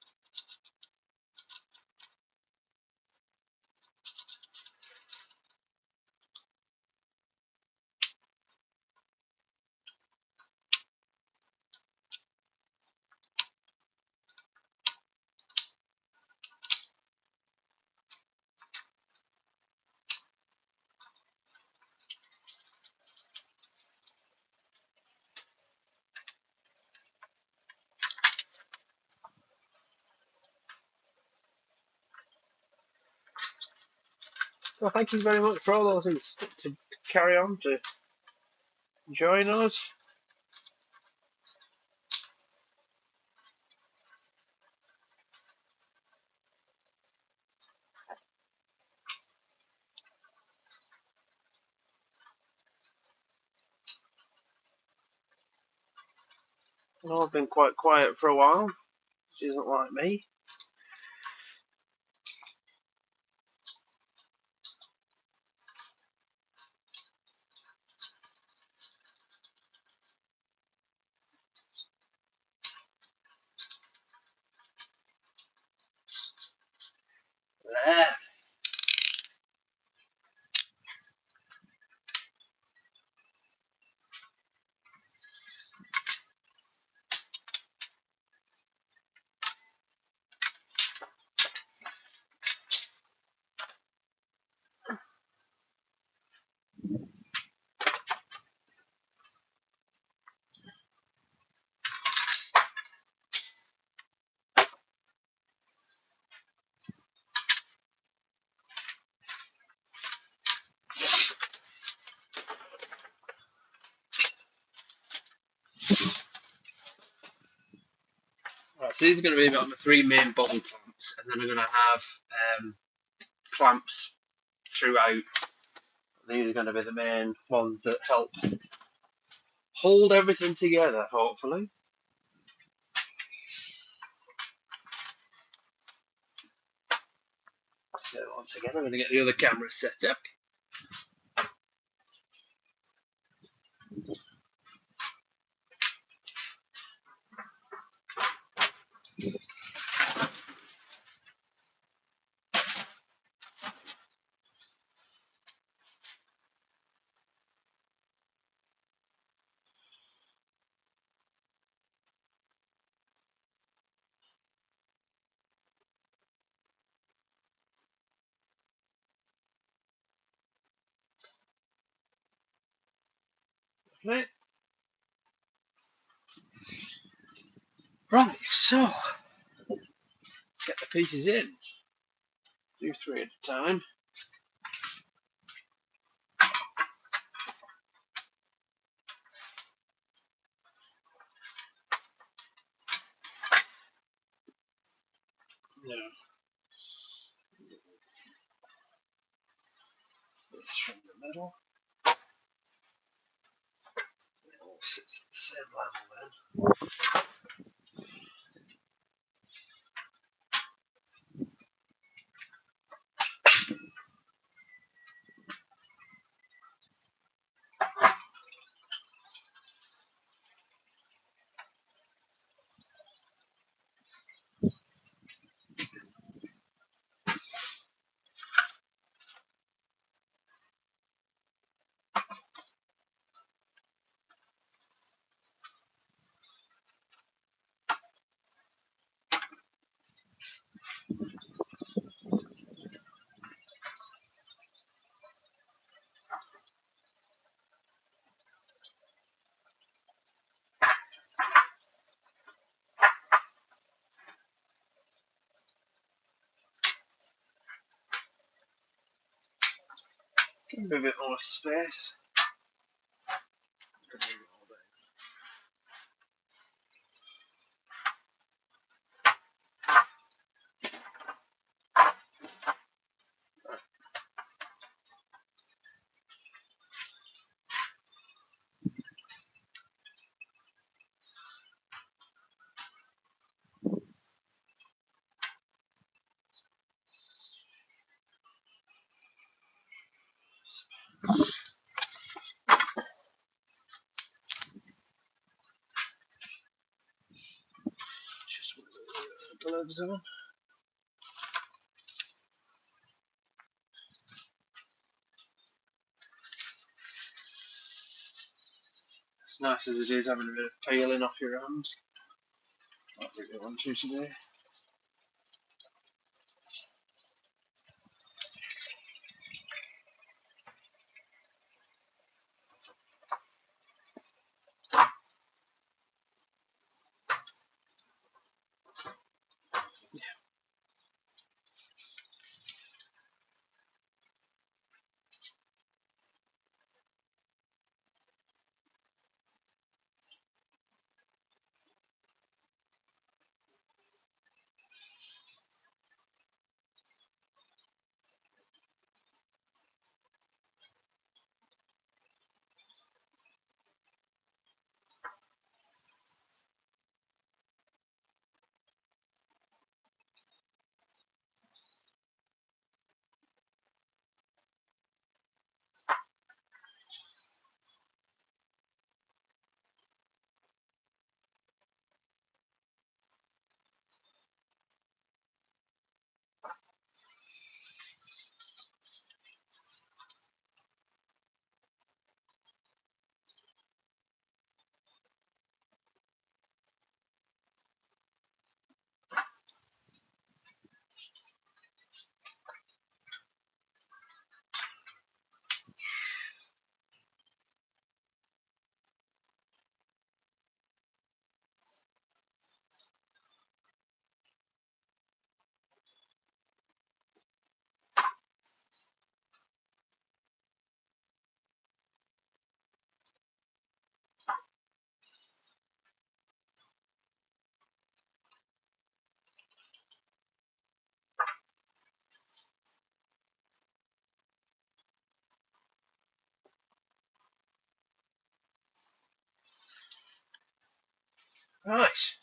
S1: Well, thank you very much for all those who stuck to carry on to join us. Oh, I've been quite quiet for a while. She doesn't like me. There. Right, so these are going to be about my 3 main bottom clamps, and then I'm going to have clamps throughout. These are going to be the main ones that help hold everything together, hopefully. So once again, I'm going to get the other camera set up. Right. Right, so let's get the pieces in. Do 3 at a time. Now, this from the middle. It all sits at the same level then. Give me a bit more space. Just with the gloves on. As nice as it is having a bit of peeling off your hand. Not really want to today. Right.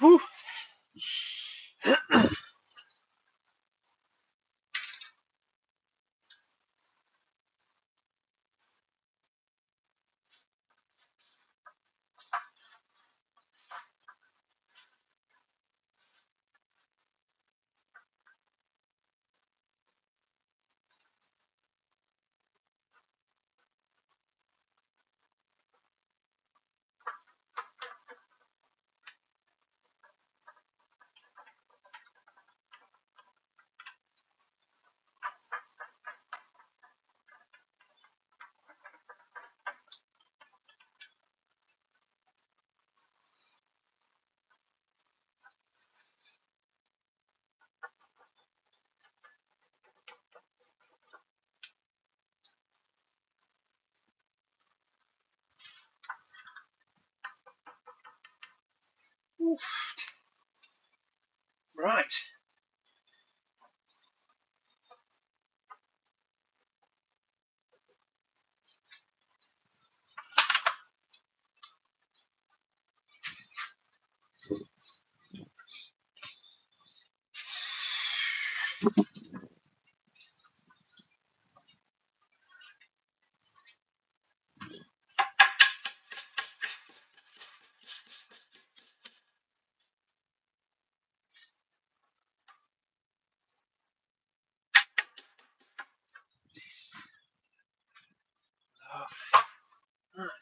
S1: Whew. Right. Right.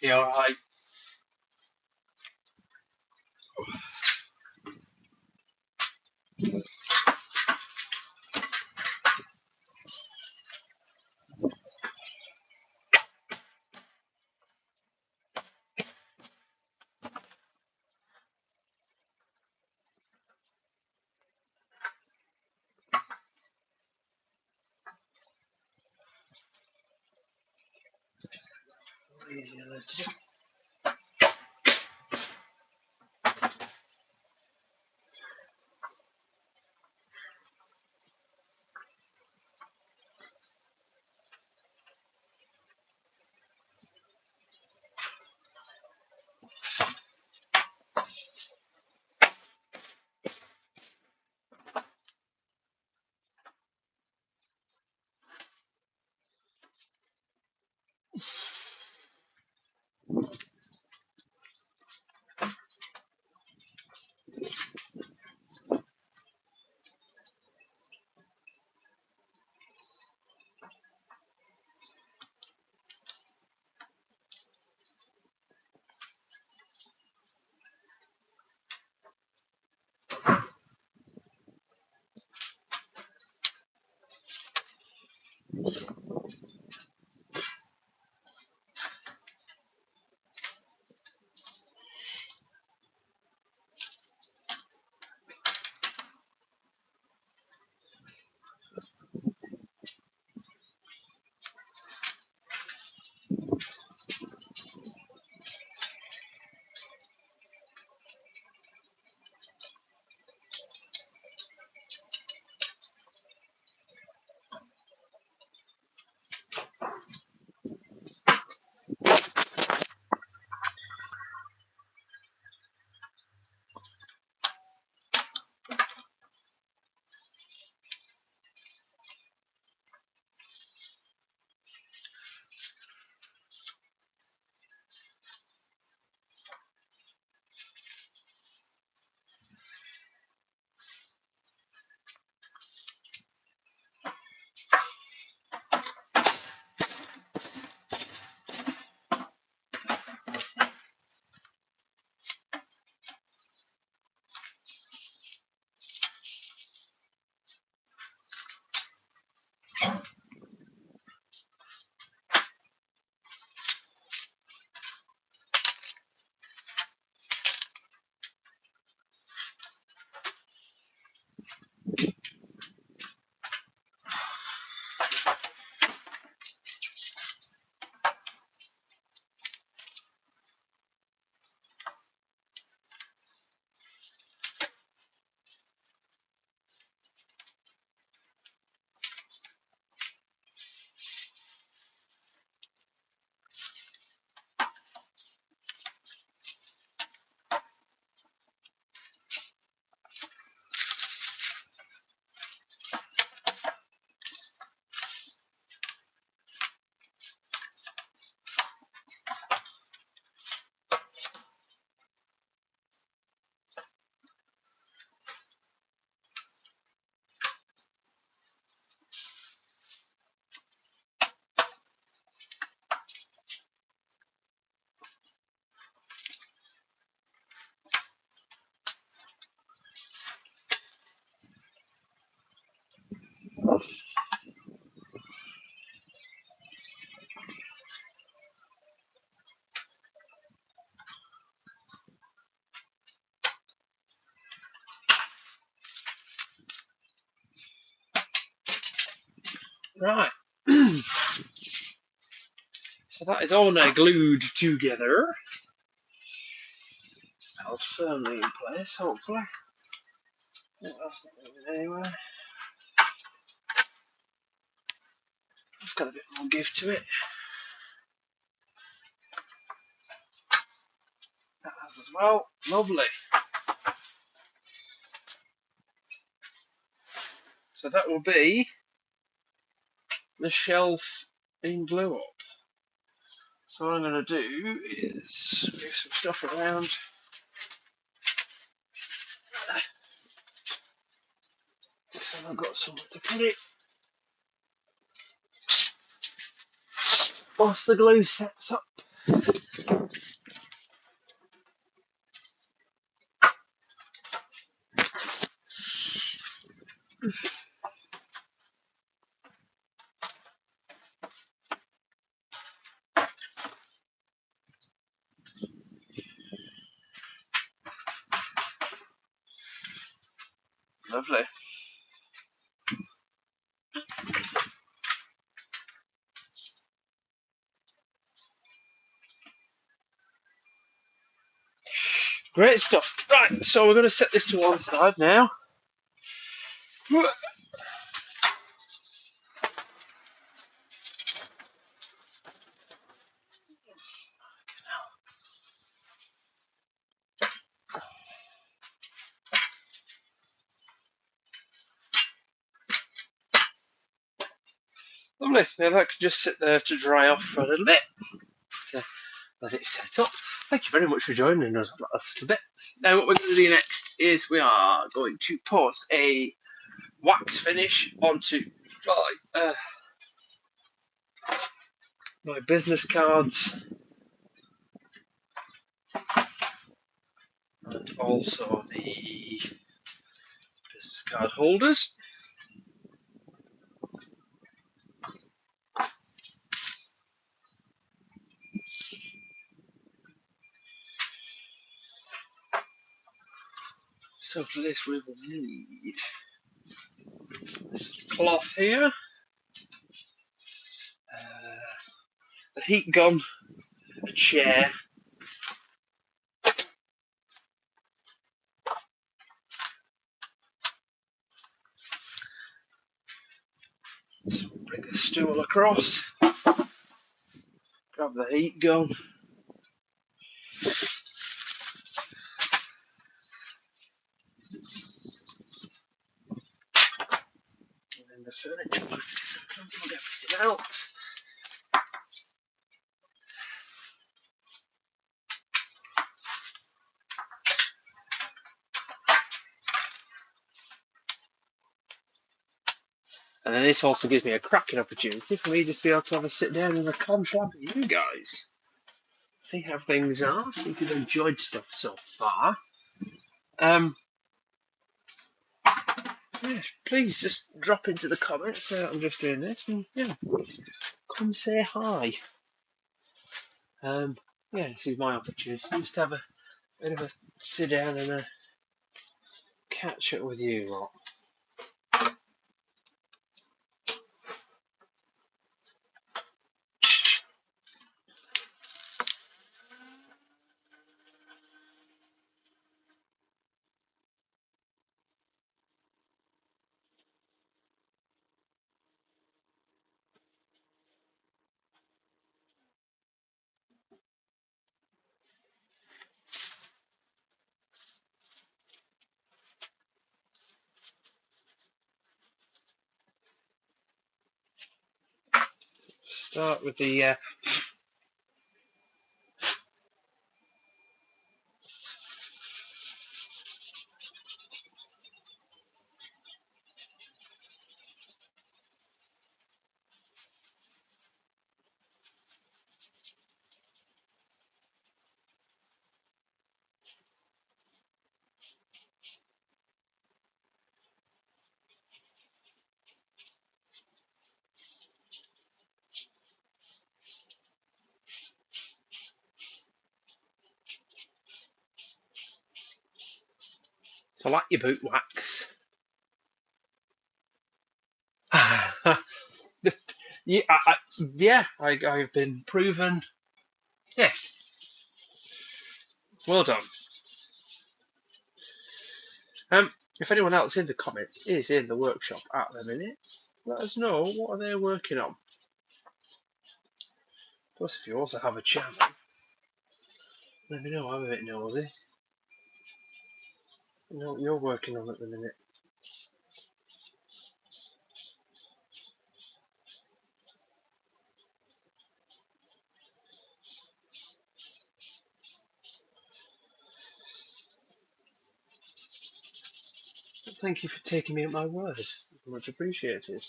S1: Yeah, all right. Easier to do. Right. So that is all now glued together. Held firmly in place, hopefully. That's not moving anywhere. It's got a bit more give to it. That has as well. Lovely. So that will be the shelf in glue up. So what I'm going to do is move some stuff around. So I've got somewhere to put it. Whilst the glue sets up. Lovely. Great stuff. Right, so we're going to set this to one side now. Lovely. Now that can just sit there to dry off for a little bit. To let it set up. Thank you very much for joining us on that little bit. Now what we're going to do next is we are going to put a wax finish onto my business cards and also the business card holders. So for this we will need this cloth here, the heat gun, a chair, so we'll bring the stool across, grab the heat gun, and then the furniture box, and plug everything else. And then this also gives me a cracking opportunity for me just to be able to have a sit down and a confab with you guys. See how things are, see if you've enjoyed stuff so far. Yeah, please just drop into the comments where I'm just doing this, and yeah, come say hi. Yeah, this is my opportunity just to have a bit of a sit down and a catch up with you lot. Start with the so like your boot wax. I've been proven. Yes, well done. If anyone else in the comments is in the workshop at the minute, let us know what are they working on. Plus, if you also have a channel, let me know. I'm a bit nosy. You know what you're working on at the minute. Thank you for taking me at my word. Much appreciated.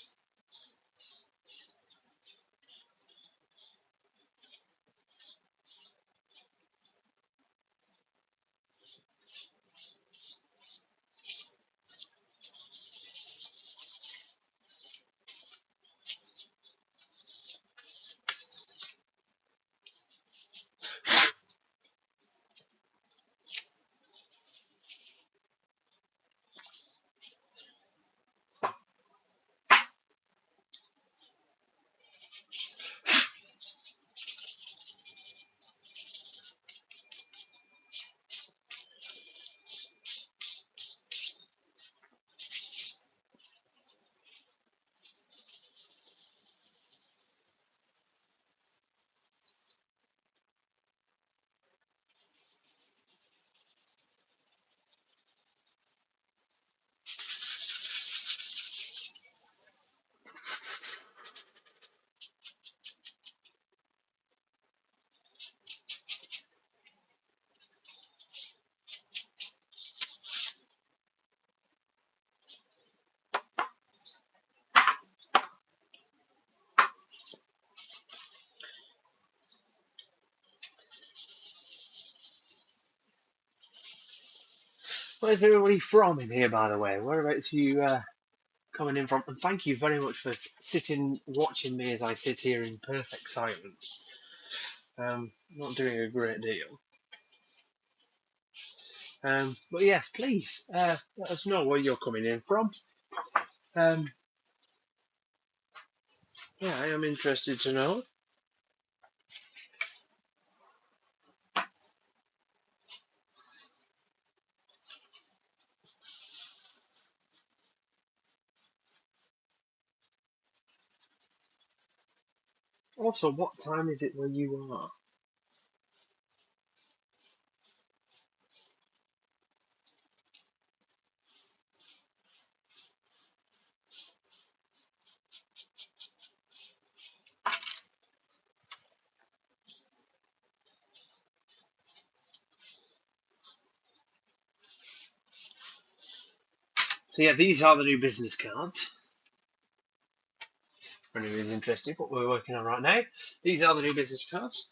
S1: Where's everybody from in here, by the way? Whereabouts are you coming in from? And thank you very much for sitting, watching me as I sit here in perfect silence. Not doing a great deal. But yes, please let us know where you're coming in from. Um, yeah, I am interested to know. Also, what time is it where you are? So yeah, these are the new business cards. For anyone who's interested, what we're working on right now. These are the new business cards.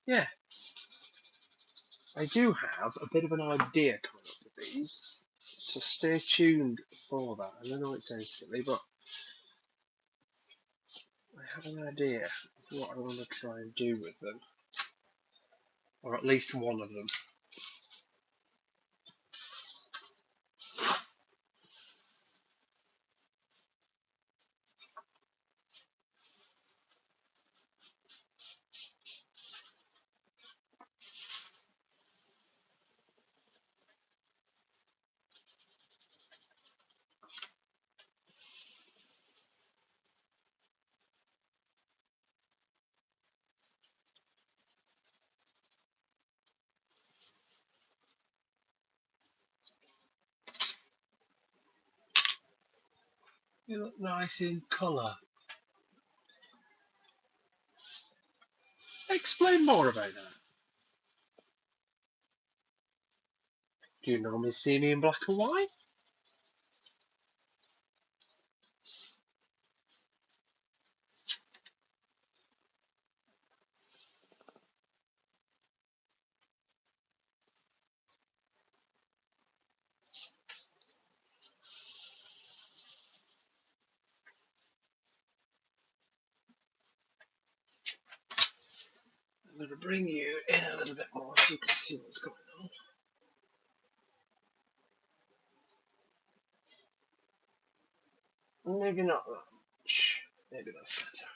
S1: Yeah, I do have a bit of an idea coming up with these, so stay tuned for that. I know it sounds silly, but I have an idea of what I want to try and do with them, or at least one of them. They look nice in colour. Explain more about that. Do you normally see me in black and white? I'm going to bring you in a little bit more so you can see what's going on. Maybe not that much. Maybe that's better.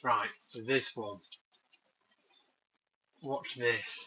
S1: Right, so this one. Watch this.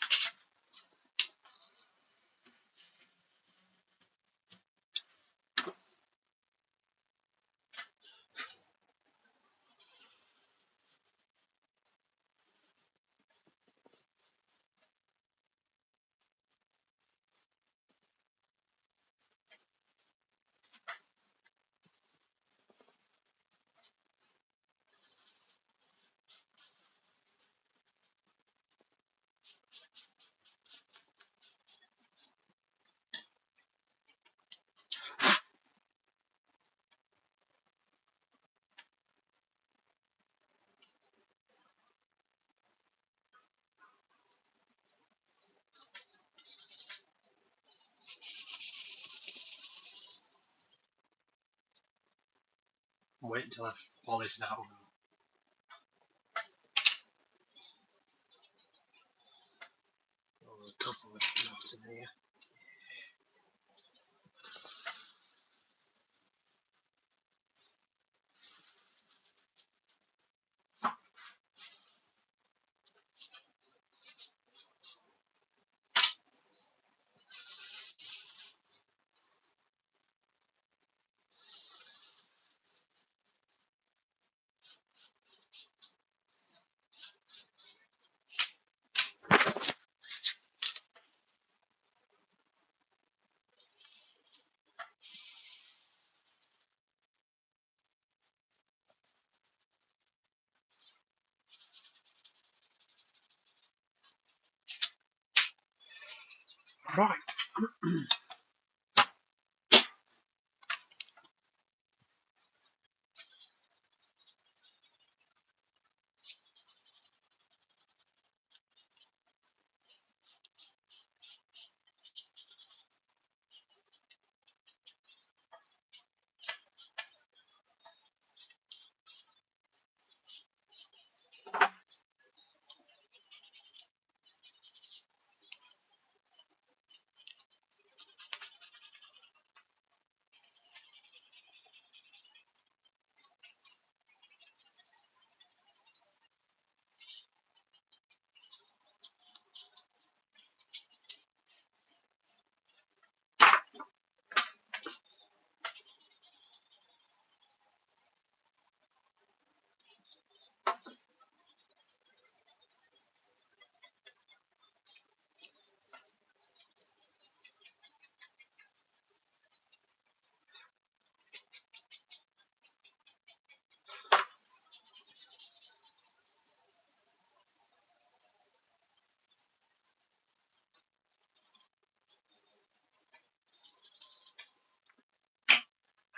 S1: Wait until I polish that one. Oh, there's a couple of knots in here. Right.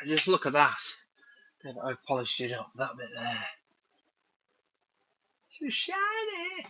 S1: And just look at that. And I've polished it up, that bit there. So shiny.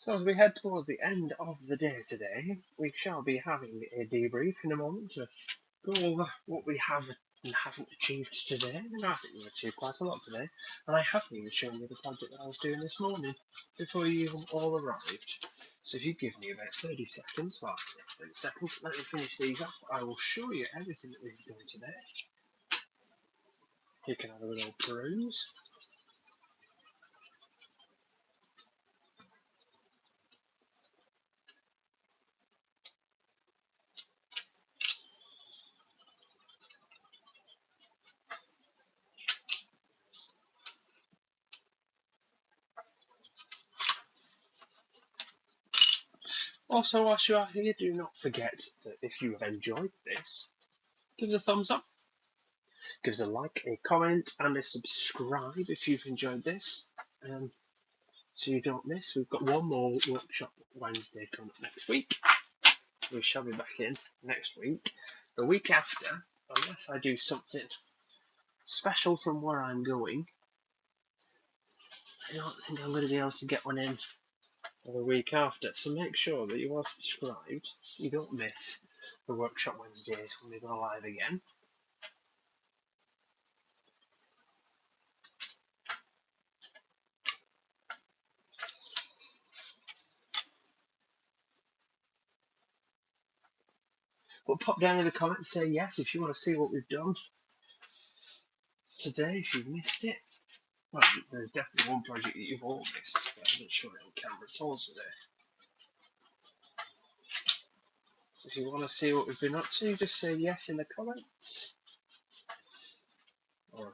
S1: So as we head towards the end of the day today, we shall be having a debrief in a moment to go over what we have and haven't achieved today. And I think we've achieved quite a lot today. And I haven't even shown you the project that I was doing this morning before you even all arrived. So if you give me about 30 seconds, well, 30 seconds, let me finish these up. I will show you everything that we've done today. You can have a little peruse. Also, whilst you are here, do not forget that if you have enjoyed this, give us a thumbs up, give us a like, a comment, and a subscribe if you've enjoyed this. So you don't miss. We've got one more workshop Wednesday coming up next week. We shall be back in next week. The week after, unless I do something special from where I'm going, I don't think I'm going to be able to get one in for the week after. So make sure that you are subscribed. You don't miss the workshop Wednesdays when we go live again. But pop down in the comments, say yes if you want to see what we've done today, if you've missed it. Well, there's definitely one project that you've all missed, but I didn't show it on camera at all today. So if you want to see what we've been up to, just say yes in the comments. Or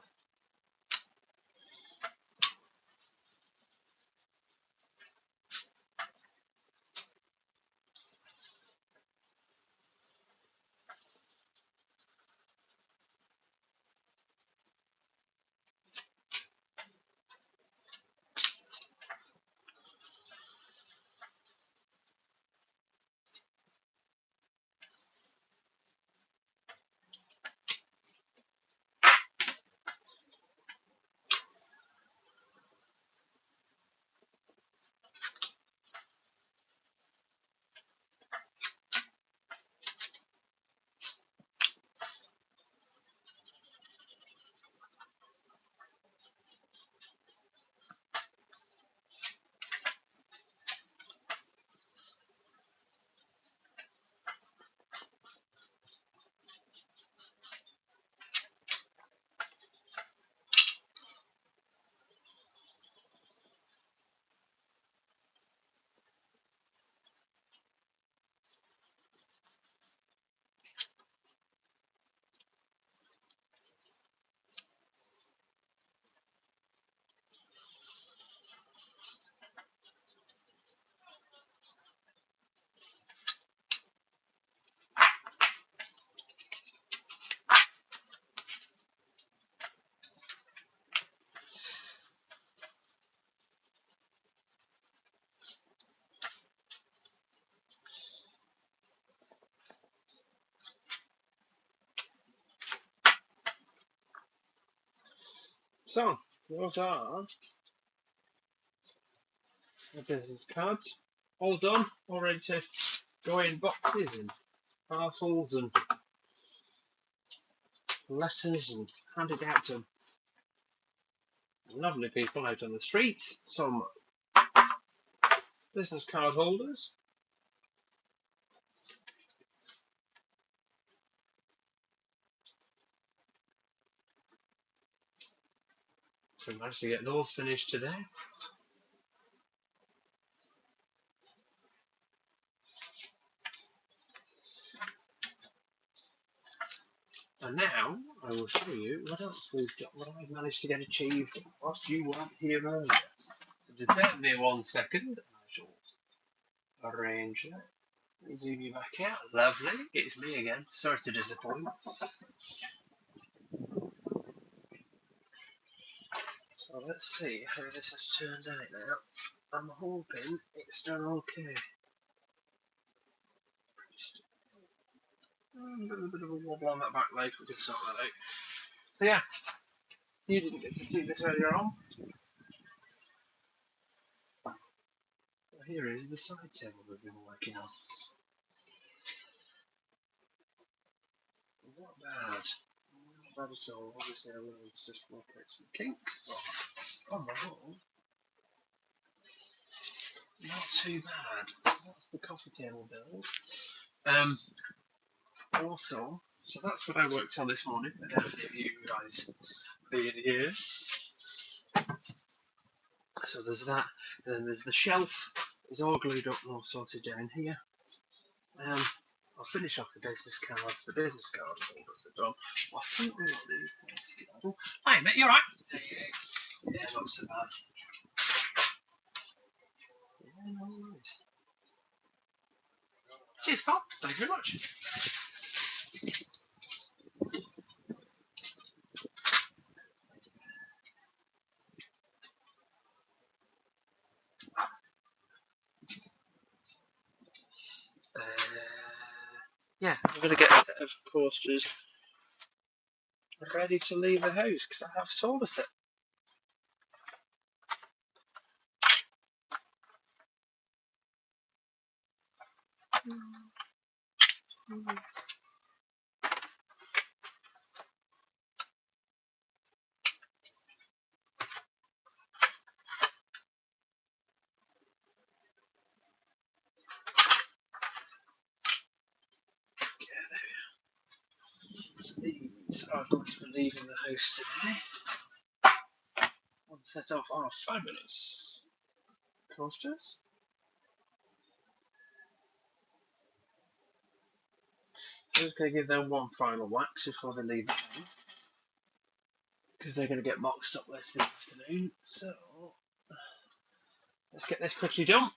S1: so, those are the business cards. All done, all ready to go in boxes and parcels and letters and handed out to lovely people out on the streets. Some business card holders. So we managed to get those finished today. And now I will show you what else we've got, what I've managed to get achieved whilst you weren't here earlier. So just bear with me 1 second. I shall arrange that. Zoom you back out. Lovely. It's me again. Sorry to disappoint. So let's see how this has turned out now. I'm hoping it's done okay. A little bit of a wobble on that back leg, we can sort that out. So yeah, you didn't get to see this earlier on. Well, here is the side table we've been working on. Not bad. Not bad at all. Obviously I will need to just work out some kinks, but on the whole, not too bad. So that's the coffee table build. Also, so that's what I worked on this morning. I don't know if you guys being here. So there's that, and then there's the shelf. It's all glued up and all sorted down here. I'll finish off the business cards. The business card holders are done. Well, I think we want these. Hi, mate, you alright? Yeah, not so bad. Yeah, no worries. Cheers, Carl. Thank you very much. Yeah, I'm going to get a set of coasters ready to leave the house because I have solar set. These are going to be leaving the house today. One set of our fabulous coasters. I'm just going to give them one final wax before they leave the house because they're going to get boxed up later this afternoon. So let's get this quickly done.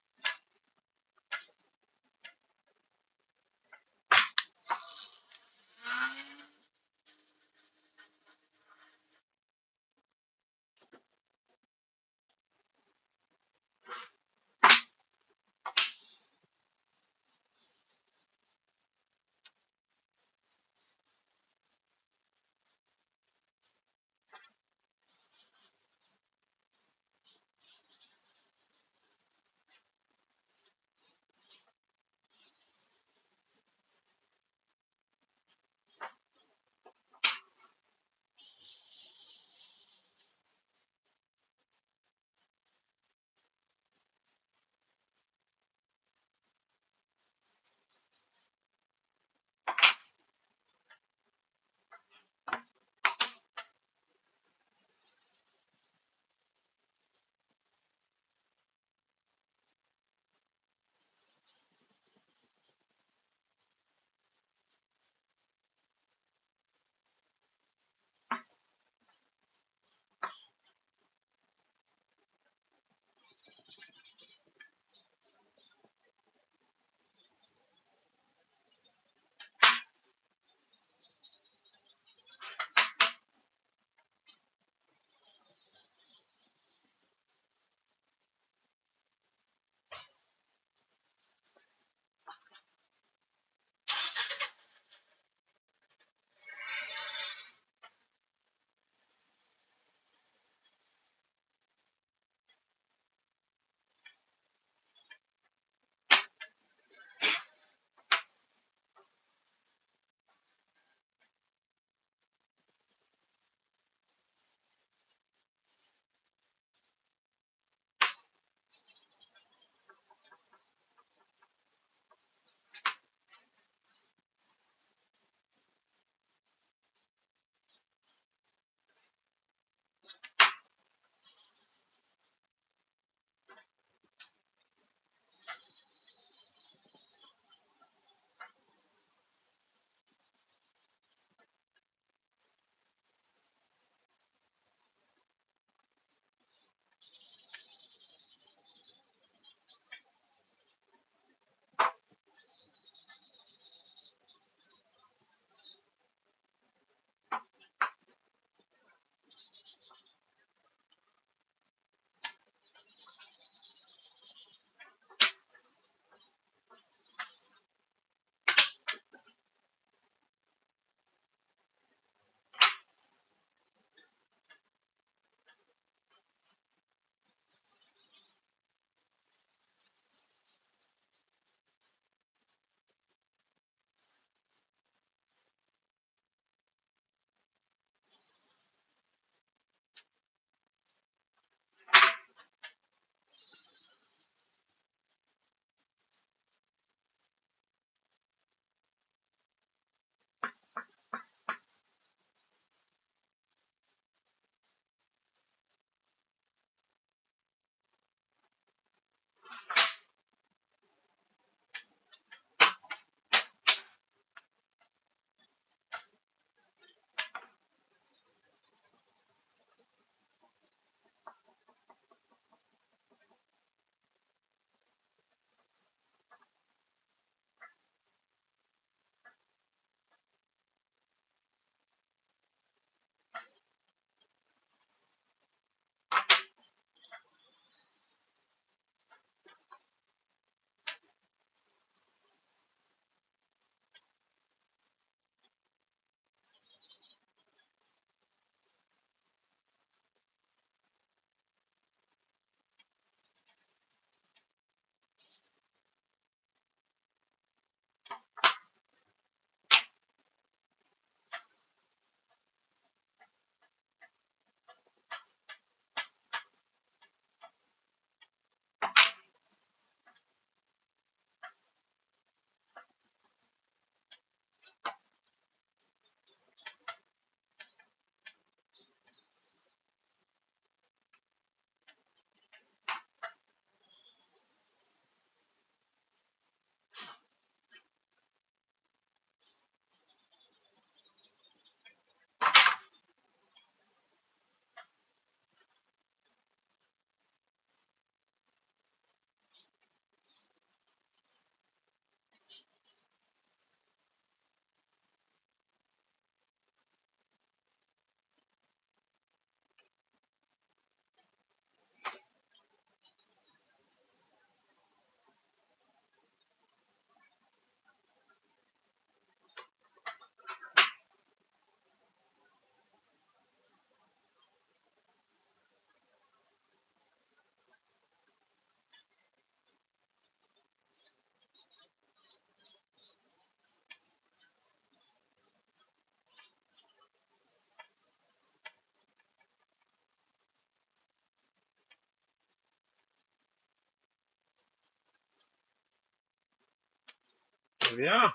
S1: There we are.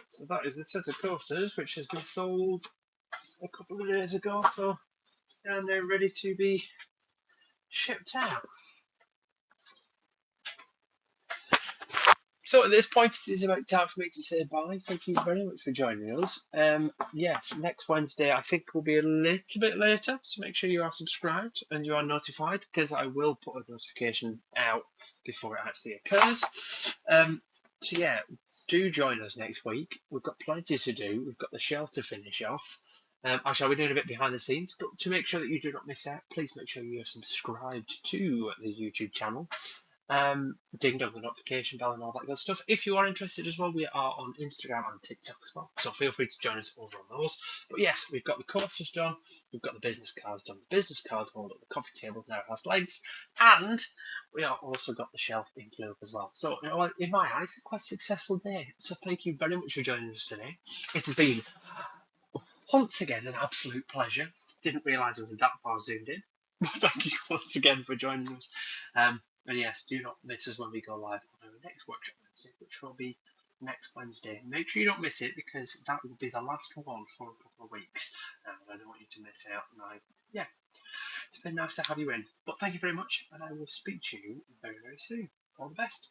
S1: So that is the set of coasters, which has been sold a couple of days ago, so and they're ready to be shipped out. So at this point, it is about time for me to say bye. Thank you very much for joining us. Yes, next Wednesday I think will be a little bit later, so make sure you are subscribed and you are notified, because I will put a notification out before it actually occurs. So yeah, do join us next week. We've got plenty to do. We've got the shelf to finish off. I shall be doing a bit behind the scenes, but to make sure that you do not miss out, please make sure you are subscribed to the YouTube channel. Ding dong the notification bell and all that good stuff. If you are interested as well, we are on Instagram and TikTok as well, so feel free to join us over on those. But yes, we've got the coasters done, we've got the business cards done. The business card holder, the coffee table now has legs, and we are also got the shelf in glue as well. So in my eyes, quite a successful day. So thank you very much for joining us today. It has been once again an absolute pleasure. Didn't realise it was that far zoomed in. Thank you once again for joining us. And yes, do not miss us when we go live on our next workshop Wednesday, which will be next Wednesday. Make sure you don't miss it, because that will be the last one for a couple of weeks. And I don't want you to miss out. And yeah, it's been nice to have you in. But thank you very much, and I will speak to you very, very soon. All the best.